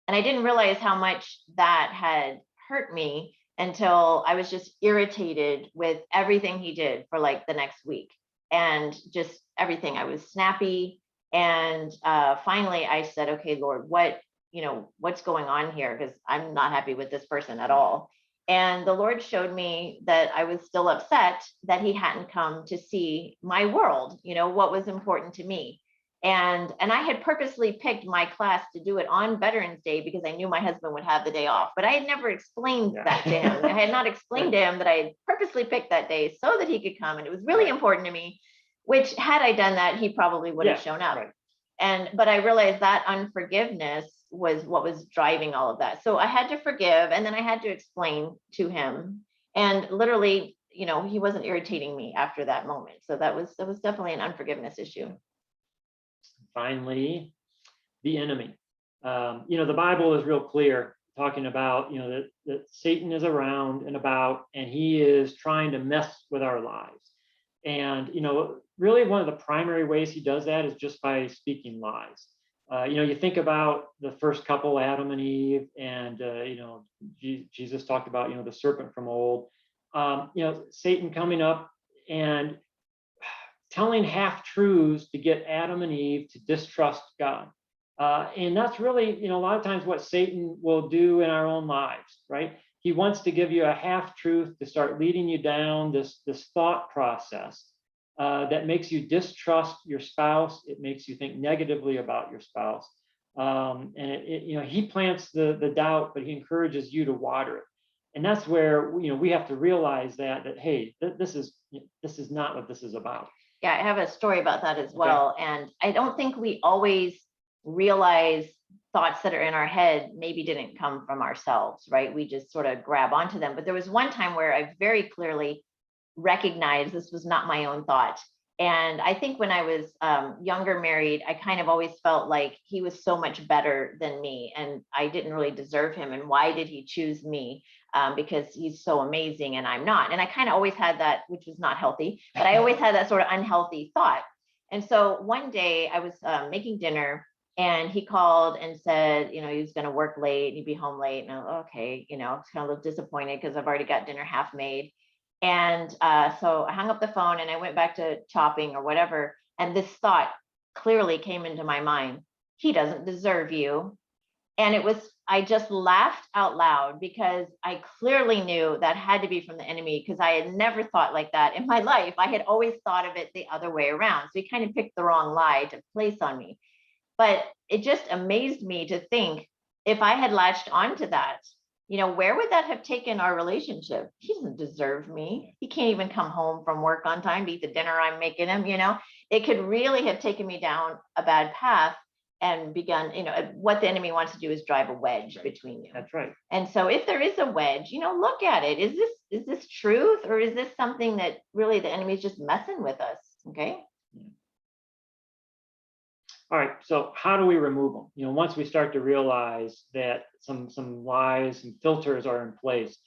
[SPEAKER 1] And I didn't realize how much that had hurt me until I was just irritated with everything he did for like the next week, and just everything. I was snappy. And finally I said, okay, Lord, what's going on here? Because I'm not happy with this person at all. And the Lord showed me that I was still upset that he hadn't come to see my world, what was important to me. And I had purposely picked my class to do it on Veterans Day because I knew my husband would have the day off, but I had never explained that to him. I had not explained to him that I had purposely picked that day so that he could come. And it was really important to me, which had I done that, he probably would have shown up. Right. But I realized that unforgiveness was what was driving all of that. So I had to forgive, and then I had to explain to him, and literally, he wasn't irritating me after that moment. So that was definitely an unforgiveness issue.
[SPEAKER 2] Finally, the enemy. The Bible is real clear talking about, that Satan is around and about, and he is trying to mess with our lives. And, really one of the primary ways he does that is just by speaking lies. You think about the first couple, Adam and Eve, and, Jesus talked about, the serpent from old, Satan coming up and telling half-truths to get Adam and Eve to distrust God. And that's really, a lot of times what Satan will do in our own lives, right? He wants to give you a half-truth to start leading you down this thought process that makes you distrust your spouse. It makes you think negatively about your spouse. And he plants the doubt, but he encourages you to water it. And that's where, we have to realize that hey, this is not what this is about.
[SPEAKER 1] Yeah, I have a story about that as well. Okay. And I don't think we always realize thoughts that are in our head maybe didn't come from ourselves, right? We just sort of grab onto them. But there was one time where I very clearly recognized this was not my own thought. And I think when I was younger, married, I kind of always felt like he was so much better than me, and I didn't really deserve him. And why did he choose me? Because he's so amazing and I'm not. And I kind of always had that, which was not healthy, but I always had that sort of unhealthy thought. And so one day I was making dinner, and he called and said, he was going to work late and he'd be home late. And I was okay, I was kind of a little disappointed because I've already got dinner half made. And so I hung up the phone and I went back to chopping or whatever. And this thought clearly came into my mind: he doesn't deserve you. And I just laughed out loud because I clearly knew that had to be from the enemy, because I had never thought like that in my life. I had always thought of it the other way around. So he kind of picked the wrong lie to place on me. But it just amazed me to think, if I had latched onto that, where would that have taken our relationship? He doesn't deserve me. He can't even come home from work on time to eat the dinner I'm making him. It could really have taken me down a bad path. and begun, what the enemy wants to do is drive a wedge
[SPEAKER 2] Right.
[SPEAKER 1] between you.
[SPEAKER 2] That's right.
[SPEAKER 1] And so if there is a wedge, look at it. Is this truth, or is this something that really the enemy is just messing with us? Okay.
[SPEAKER 2] All right, so how do we remove them? Once we start to realize that some lies and filters are in place,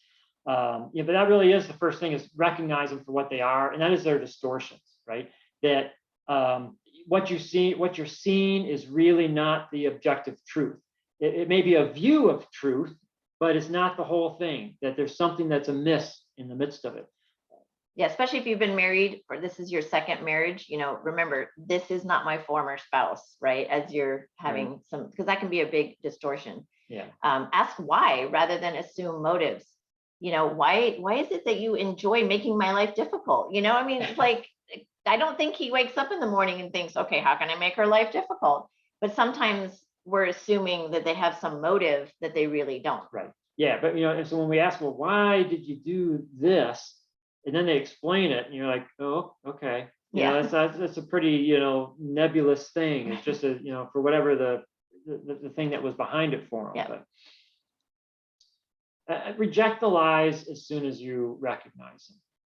[SPEAKER 2] but that really is the first thing, is recognize them for what they are, and that is their distortions, right? That what you're seeing is really not the objective truth. It may be a view of truth, but it's not the whole thing. That there's something that's amiss in the midst of it.
[SPEAKER 1] Yeah, especially if you've been married, or this is your second marriage, remember, this is not my former spouse, right? As you're having some, because that can be a big distortion.
[SPEAKER 2] Yeah.
[SPEAKER 1] Ask why rather than assume motives. Why is it that you enjoy making my life difficult? It's like, I don't think he wakes up in the morning and thinks, okay, how can I make her life difficult? But sometimes we're assuming that they have some motive that they really don't.
[SPEAKER 2] Right. Yeah, but and so when we ask, well, why did you do this? And then they explain it, and you're like, oh, okay. That's a pretty, nebulous thing. It's just for whatever the thing that was behind it for them.
[SPEAKER 1] Yeah.
[SPEAKER 2] But reject the lies as soon as you recognize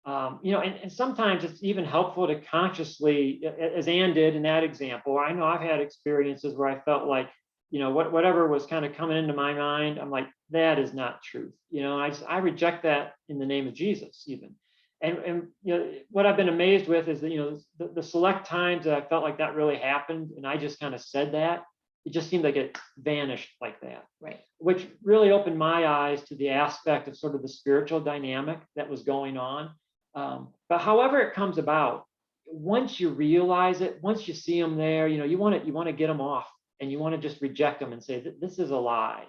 [SPEAKER 2] them. And sometimes it's even helpful to consciously, as Ann did in that example. I know I've had experiences where I felt like, whatever was kind of coming into my mind, I'm like, that is not truth. I reject that in the name of Jesus, even. And what I've been amazed with is that the select times that I felt like that really happened, and I just kind of said that, it just seemed like it vanished like that.
[SPEAKER 1] Right.
[SPEAKER 2] Which really opened my eyes to the aspect of sort of the spiritual dynamic that was going on. But however it comes about, once you realize it, once you see them there, you want to get them off, and you want to just reject them and say, this is a lie.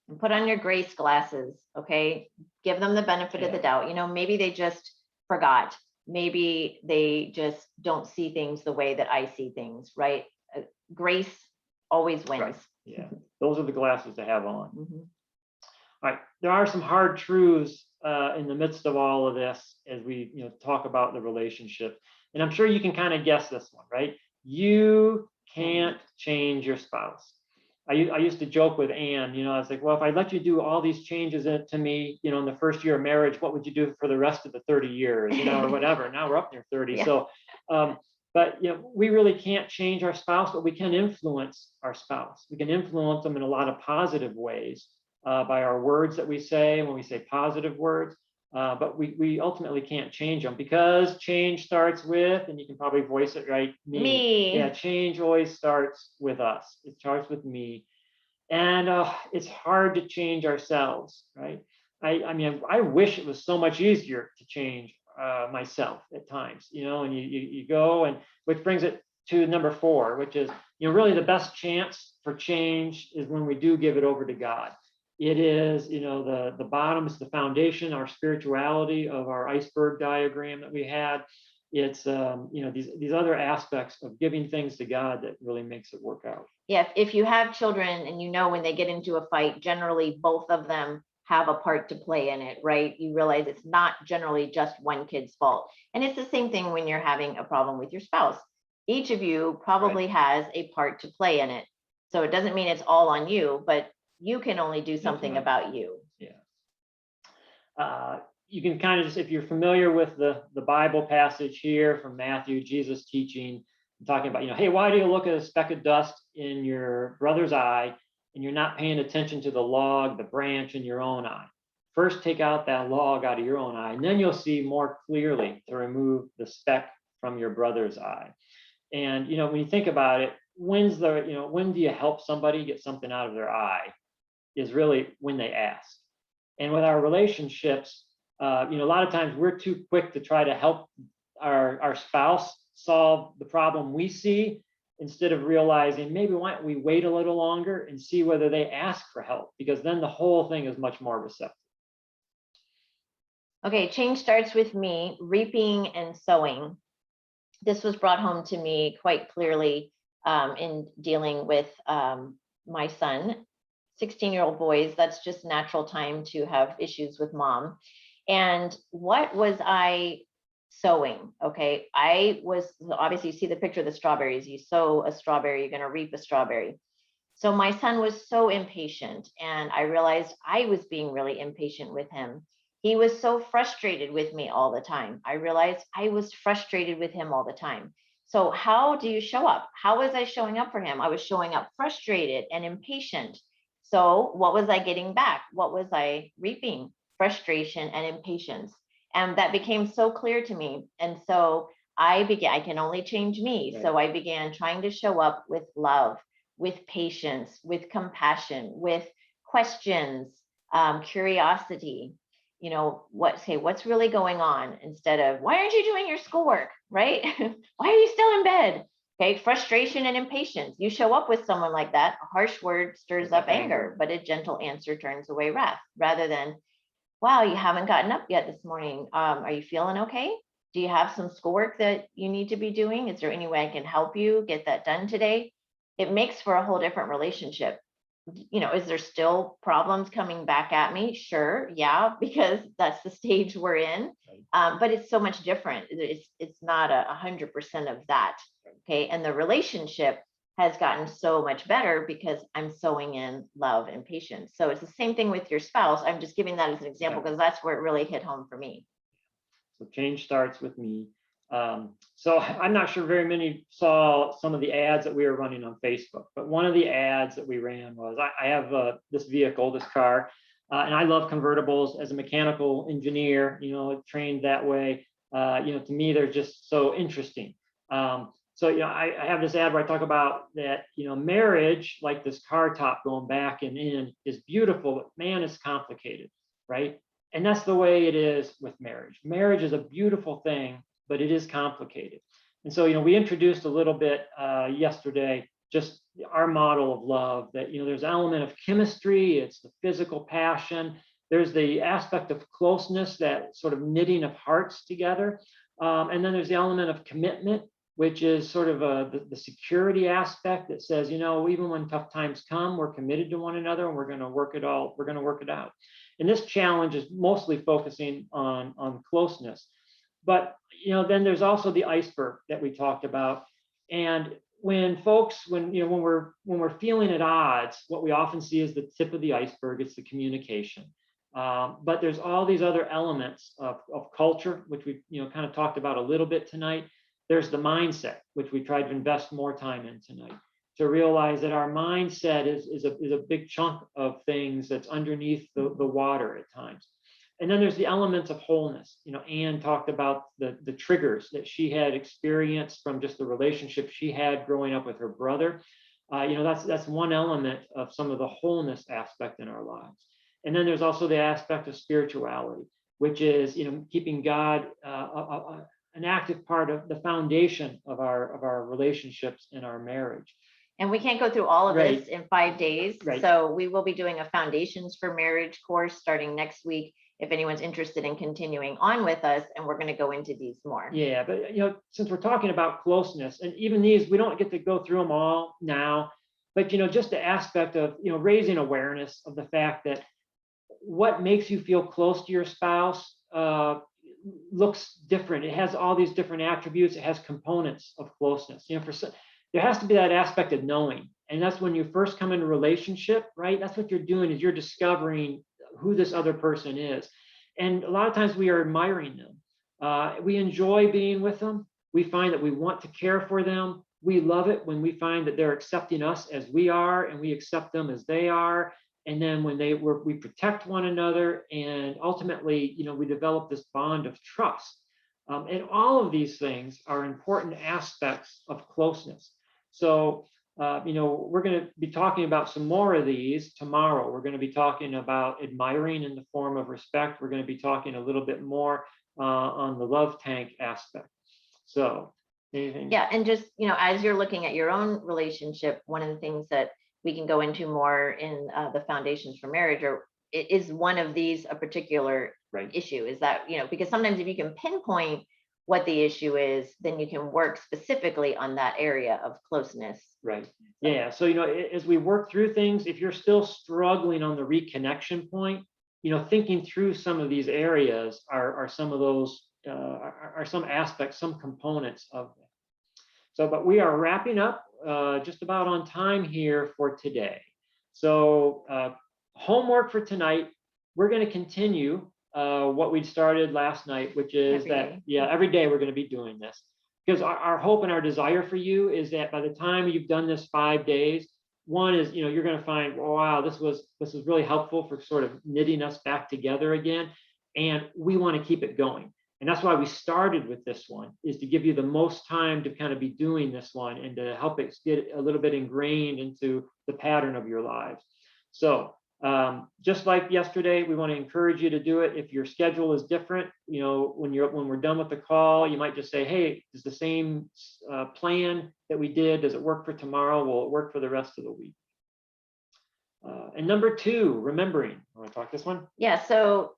[SPEAKER 1] And put on your grace glasses, okay? Give them the benefit of the doubt. Maybe they just forgot. Maybe they just don't see things the way that I see things, right? Grace always wins.
[SPEAKER 2] Right. Yeah, those are the glasses to have on.
[SPEAKER 1] Mm-hmm.
[SPEAKER 2] All right, there are some hard truths in the midst of all of this as we talk about the relationship. And I'm sure you can kind of guess this one, right? You can't change your spouse. I used to joke with Ann, I was like, well, if I let you do all these changes to me, in the first year of marriage, what would you do for the rest of the 30 years, or whatever. Now we're up near 30.
[SPEAKER 1] Yeah.
[SPEAKER 2] So, but we really can't change our spouse, but we can influence our spouse. We can influence them in a lot of positive ways by our words that we say when we say positive words. But we ultimately can't change them, because change starts with, and you can probably voice it right,
[SPEAKER 1] Me.
[SPEAKER 2] Yeah, change always starts with us. It starts with me. And it's hard to change ourselves, right? I wish it was so much easier to change myself at times, and you go, and which brings it to number 4, which is, really the best chance for change is when we do give it over to God. It is, the bottom is the foundation, our spirituality of our iceberg diagram that we had. It's, these other aspects of giving things to God that really makes it work out.
[SPEAKER 1] Yeah, if you have children and when they get into a fight, generally both of them have a part to play in it, right? You realize it's not generally just one kid's fault. And it's the same thing when you're having a problem with your spouse. Each of you probably has a part to play in it. So it doesn't mean it's all on you, but you can only do something about you.
[SPEAKER 2] Yeah. You can kind of just, if you're familiar with the Bible passage here from Matthew, Jesus teaching, talking about, hey, why do you look at a speck of dust in your brother's eye and you're not paying attention to the log, the branch in your own eye? First, take out that log out of your own eye, and then you'll see more clearly to remove the speck from your brother's eye. And, when you think about it, when do you help somebody get something out of their eye is really when they ask. And with our relationships, a lot of times we're too quick to try to help our spouse solve the problem we see, instead of realizing maybe why don't we wait a little longer and see whether they ask for help, because then the whole thing is much more receptive.
[SPEAKER 1] Okay, change starts with me, reaping and sowing. This was brought home to me quite clearly in dealing with my son. 16-year-old boys, that's just natural time to have issues with mom. And what was I sowing. Okay. Obviously you see the picture of the strawberries. You sow a strawberry, you're going to reap a strawberry. So my son was so impatient, and I realized I was being really impatient with him. He was so frustrated with me all the time. I realized I was frustrated with him all the time. So how do you show up? How was I showing up for him? I was showing up frustrated and impatient. So what was I getting back? What was I reaping? Frustration and impatience. And that became so clear to me. And so I can only change me.
[SPEAKER 2] Right.
[SPEAKER 1] So I began trying to show up with love, with patience, with compassion, with questions, curiosity. What's really going on, instead of, why aren't you doing your schoolwork, right? Why are you still in bed? Okay, frustration and impatience. You show up with someone like that, a harsh word stirs up anger, but a gentle answer turns away wrath, rather than, wow, you haven't gotten up yet this morning. Are you feeling okay? Do you have some schoolwork that you need to be doing? Is there any way I can help you get that done today? It makes for a whole different relationship. Is there still problems coming back at me? Sure, yeah, because that's the stage we're in. But it's so much different. It's not 100% of that. Okay, and the relationship has gotten so much better because I'm sowing in love and patience. So it's the same thing with your spouse. I'm just giving that as an example because that's where it really hit home for me.
[SPEAKER 2] So change starts with me. So I'm not sure very many saw some of the ads that we were running on Facebook, but one of the ads that we ran was, I have this vehicle, this car, and I love convertibles as a mechanical engineer, trained that way. To me, they're just so interesting. I have this ad where I talk about that, marriage, like this car top going back and in, is beautiful, but man, it's complicated, right? And that's the way it is with marriage. Marriage is a beautiful thing, but it is complicated. And so, we introduced a little bit yesterday, just our model of love, that, there's an element of chemistry, it's the physical passion, there's the aspect of closeness, that sort of knitting of hearts together. And then there's the element of commitment, which is sort of the security aspect that says, even when tough times come, we're committed to one another and we're going to work it out. And this challenge is mostly focusing on closeness. But then there's also the iceberg that we talked about. And when we're feeling at odds, what we often see is the tip of the iceberg. It's the communication. But there's all these other elements of culture, which we kind of talked about a little bit tonight. There's the mindset, which we tried to invest more time in tonight, to realize that our mindset is a big chunk of things that's underneath the water at times. And then there's the elements of wholeness. Anne talked about the triggers that she had experienced from just the relationship she had growing up with her brother. That's one element of some of the wholeness aspect in our lives. And then there's also the aspect of spirituality, which is keeping God an active part of the foundation of our relationships and our marriage.
[SPEAKER 1] And we can't go through all of
[SPEAKER 2] Right.
[SPEAKER 1] this in 5 days.
[SPEAKER 2] Right.
[SPEAKER 1] So we will be doing a Foundations for Marriage course starting next week, if anyone's interested in continuing on with us, and we're going to go into these more.
[SPEAKER 2] Yeah, but since we're talking about closeness, and even these, we don't get to go through them all now, but just the aspect of raising awareness of the fact that what makes you feel close to your spouse looks different. It has all these different attributes. It has components of closeness. There has to be that aspect of knowing, and that's when you first come into a relationship, right? That's what you're doing, is you're discovering who this other person is. And a lot of times we are admiring them. We enjoy being with them. We find that we want to care for them. We love it when we find that they're accepting us as we are and we accept them as they are. And then when we protect one another, and ultimately, we develop this bond of trust. And all of these things are important aspects of closeness. So we're going to be talking about some more of these tomorrow. We're going to be talking about admiring in the form of respect. We're going to be talking a little bit more on the love tank aspect. So anything?
[SPEAKER 1] Yeah, and just, as you're looking at your own relationship, one of the things that we can go into more in the Foundations for Marriage, or is one of these a particular issue? Is that, because sometimes if you can pinpoint what the issue is, then you can work specifically on that area of closeness.
[SPEAKER 2] Right. Yeah. So, as we work through things, if you're still struggling on the reconnection point, thinking through some of these areas are some of those are some aspects, some components of that. So, but we are wrapping up just about on time here for today. So homework for tonight, we're going to continue what we started last night, which is every day we're going to be doing this. Because our hope and our desire for you is that by the time you've done this 5 days, one is, you're going to find, wow, this was really helpful for sort of knitting us back together again. And we want to keep it going. And that's why we started with this one, is to give you the most time to kind of be doing this one and to help it get a little bit ingrained into the pattern of your lives. So just like yesterday, we want to encourage you to do it. If your schedule is different, when we're done with the call, you might just say, hey, is the same plan that we did, does it work for tomorrow? Will it work for the rest of the week? And number 2, remembering. Want to talk this one?
[SPEAKER 1] Yeah, so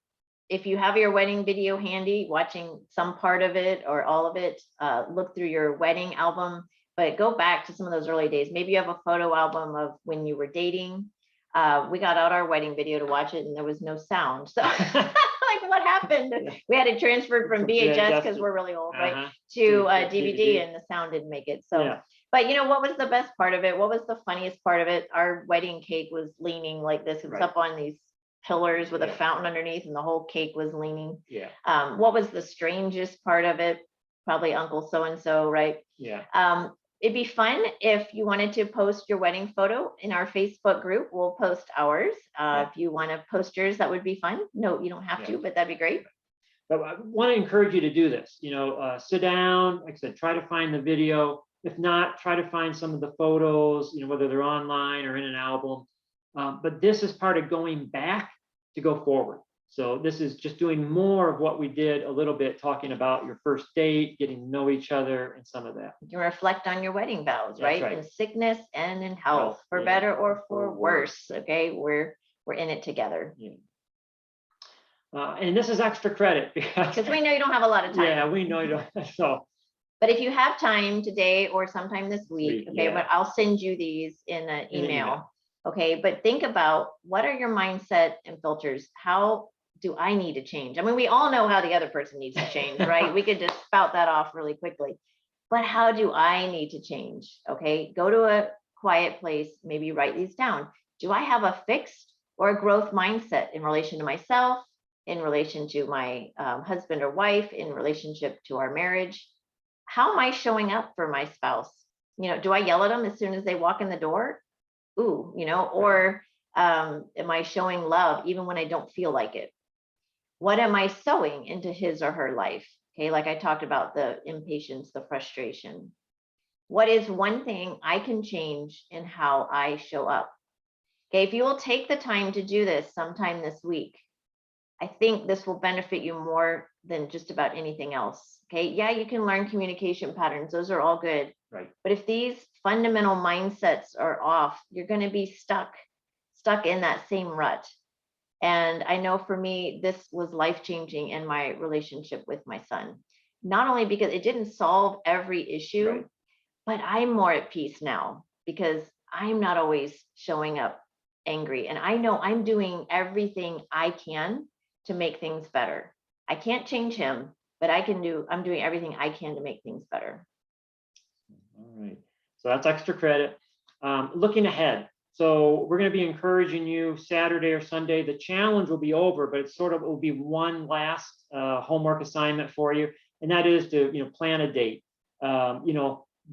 [SPEAKER 1] if you have your wedding video handy, watching some part of it or all of it, look through your wedding album, but go back to some of those early days. Maybe you have a photo album of when you were dating. We got out our wedding video to watch it and there was no sound. So like, what happened? We had it transferred from VHS because we're really old, right? To DVD, and the sound didn't make it. So, yeah. But what was the best part of it? What was the funniest part of it? Our wedding cake was leaning like this. It was up on these pillars with a fountain underneath, and the whole cake was leaning.
[SPEAKER 2] Yeah.
[SPEAKER 1] What was the strangest part of it? Probably Uncle so-and-so, right?
[SPEAKER 2] Yeah.
[SPEAKER 1] It'd be fun if you wanted to post your wedding photo in our Facebook group. We'll post ours. If you want to post yours, that would be fun. No, you don't have to, but that'd be great.
[SPEAKER 2] But I want to encourage you to do this. Sit down, like I said, try to find the video. If not, try to find some of the photos, whether they're online or in an album. But this is part of going back to go forward. So this is just doing more of what we did a little bit, talking about your first date, getting to know each other, and some of that.
[SPEAKER 1] You can reflect on your wedding vows, right? In sickness and in health, for
[SPEAKER 2] yeah.
[SPEAKER 1] better or for worse. Okay, we're in it together.
[SPEAKER 2] Yeah. And this is extra credit
[SPEAKER 1] because we know you don't have a lot of time.
[SPEAKER 2] Yeah, we know you don't. So.
[SPEAKER 1] But if you have time today or sometime this week, okay, but I'll send you these in an email. Okay, but think about, what are your mindset and filters? How do I need to change? I mean, we all know how the other person needs to change, right? We could just spout that off really quickly. But how do I need to change? Okay, go to a quiet place, maybe write these down. Do I have a fixed or a growth mindset in relation to myself, in relation to my husband or wife, in relationship to our marriage? How am I showing up for my spouse? Do I yell at them as soon as they walk in the door? Ooh, or am I showing love even when I don't feel like it? What am I sowing into his or her life? Okay, like I talked about, the impatience, the frustration. What is one thing I can change in how I show up? Okay, if you will take the time to do this sometime this week, I think this will benefit you more than just about anything else. Okay, yeah, you can learn communication patterns. Those are all good.
[SPEAKER 2] Right.
[SPEAKER 1] But if these fundamental mindsets are off, you're going to be stuck in that same rut. And I know for me, this was life-changing in my relationship with my son. Not only because it didn't solve every issue, but I'm more at peace now because I'm not always showing up angry. And I know I'm doing everything I can to make things better. I can't change him, but I'm doing everything I can to make things better.
[SPEAKER 2] All right. So that's extra credit. Looking ahead. So we're going to be encouraging you Saturday or Sunday. The challenge will be over, but it will be one last homework assignment for you. And that is to, plan a date.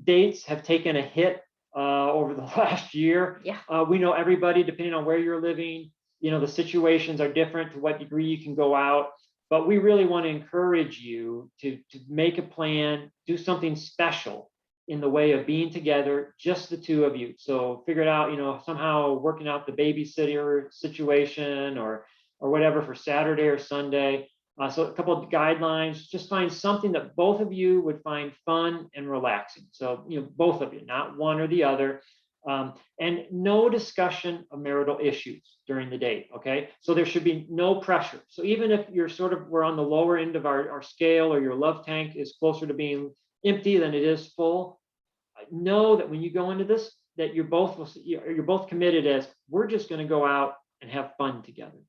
[SPEAKER 2] Dates have taken a hit over the last year.
[SPEAKER 1] Yeah.
[SPEAKER 2] We know everybody, depending on where you're living, the situations are different to what degree you can go out. But we really want to encourage you to make a plan, do something special in the way of being together, just the two of you. So figure it out, somehow working out the babysitter situation or whatever for Saturday or Sunday. So a couple of guidelines, just find something that both of you would find fun and relaxing. So, both of you, not one or the other. And no discussion of marital issues during the date, okay? So there should be no pressure. So even if we're on the lower end of our scale, or your love tank is closer to being empty than it is full, know that when you go into this, that you're both committed as, we're just going to go out and have fun together.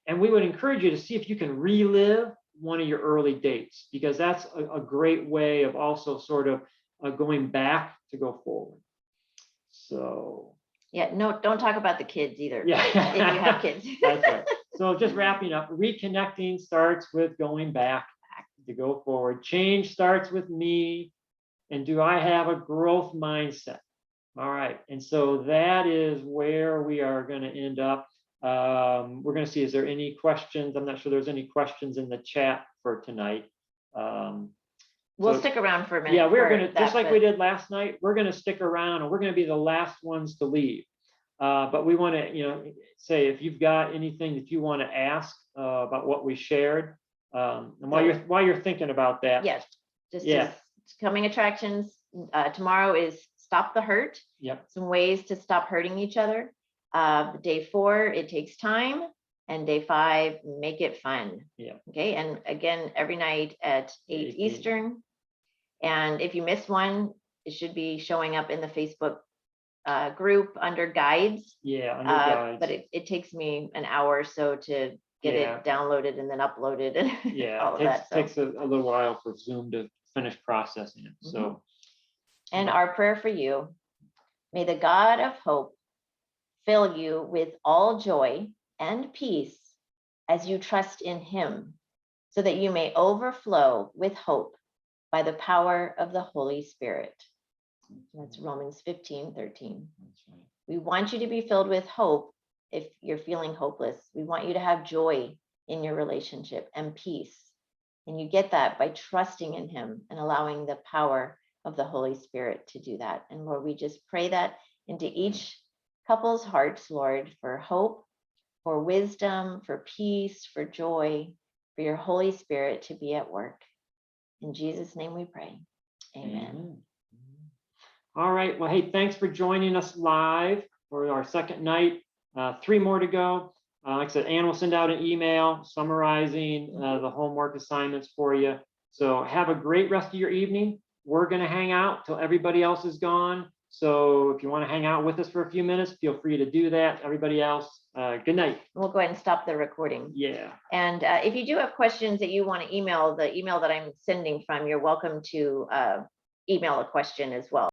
[SPEAKER 2] And we would encourage you to see if you can relive one of your early dates, because that's a great way of also sort of going back to go forward. So.
[SPEAKER 1] Yeah, no, don't talk about the kids either.
[SPEAKER 2] Yeah.
[SPEAKER 1] If you have kids.
[SPEAKER 2] That's right. So just wrapping up, reconnecting starts with going back to go forward. Change starts with me. And do I have a growth mindset? All right. And so that is where we are going to end up. We're going to see, is there any questions? I'm not sure there's any questions in the chat for tonight.
[SPEAKER 1] We'll
[SPEAKER 2] So-
[SPEAKER 1] stick around for a minute.
[SPEAKER 2] Yeah, we're
[SPEAKER 1] for
[SPEAKER 2] going to, just
[SPEAKER 1] that,
[SPEAKER 2] like
[SPEAKER 1] but-
[SPEAKER 2] we did last night, we're going to stick around and we're going to be the last ones to leave. But we want to, say if you've got anything that you want to ask about what we shared, and while you're thinking about that.
[SPEAKER 1] Yes, just
[SPEAKER 2] Yeah.
[SPEAKER 1] as coming attractions. Tomorrow is Stop the Hurt.
[SPEAKER 2] Yep.
[SPEAKER 1] Some ways to stop hurting each other. Day 4, it takes time. And day 5, make it fun.
[SPEAKER 2] Yeah.
[SPEAKER 1] Okay. And again, every night at 8
[SPEAKER 2] 8
[SPEAKER 1] Eastern. And if you miss one, it should be showing up in the Facebook group under guides.
[SPEAKER 2] Yeah. Under guides.
[SPEAKER 1] But it takes me an hour or so to get
[SPEAKER 2] Yeah.
[SPEAKER 1] it downloaded and then uploaded and
[SPEAKER 2] Yeah,
[SPEAKER 1] all
[SPEAKER 2] it
[SPEAKER 1] of that. So.
[SPEAKER 2] takes a little while for Zoom to finish processing it. So,
[SPEAKER 1] And our prayer for you, may the God of hope fill you with all joy and peace as you trust in him, so that you may overflow with hope by the power of the Holy Spirit. That's Romans 15:13.
[SPEAKER 2] that's right.
[SPEAKER 1] We want you to be filled with hope if you're feeling hopeless. We want you to have joy in your relationship and peace. And you get that by trusting in him and allowing the power of the Holy Spirit to do that. And Lord, we just pray that into each couple's hearts, Lord, for hope, for wisdom, for peace, for joy, for your Holy Spirit to be at work. In Jesus' name we pray. Amen.
[SPEAKER 2] All right. Well, hey, thanks for joining us live for our second night. 3 more to go. Like I said, Ann will send out an email summarizing the homework assignments for you. So have a great rest of your evening. We're going to hang out till everybody else is gone. So if you want to hang out with us for a few minutes, feel free to do that. Everybody else, good night.
[SPEAKER 1] We'll go ahead and stop the recording.
[SPEAKER 2] Yeah.
[SPEAKER 1] And if you do have questions that you want to email, the email that I'm sending from, you're welcome to email a question as well.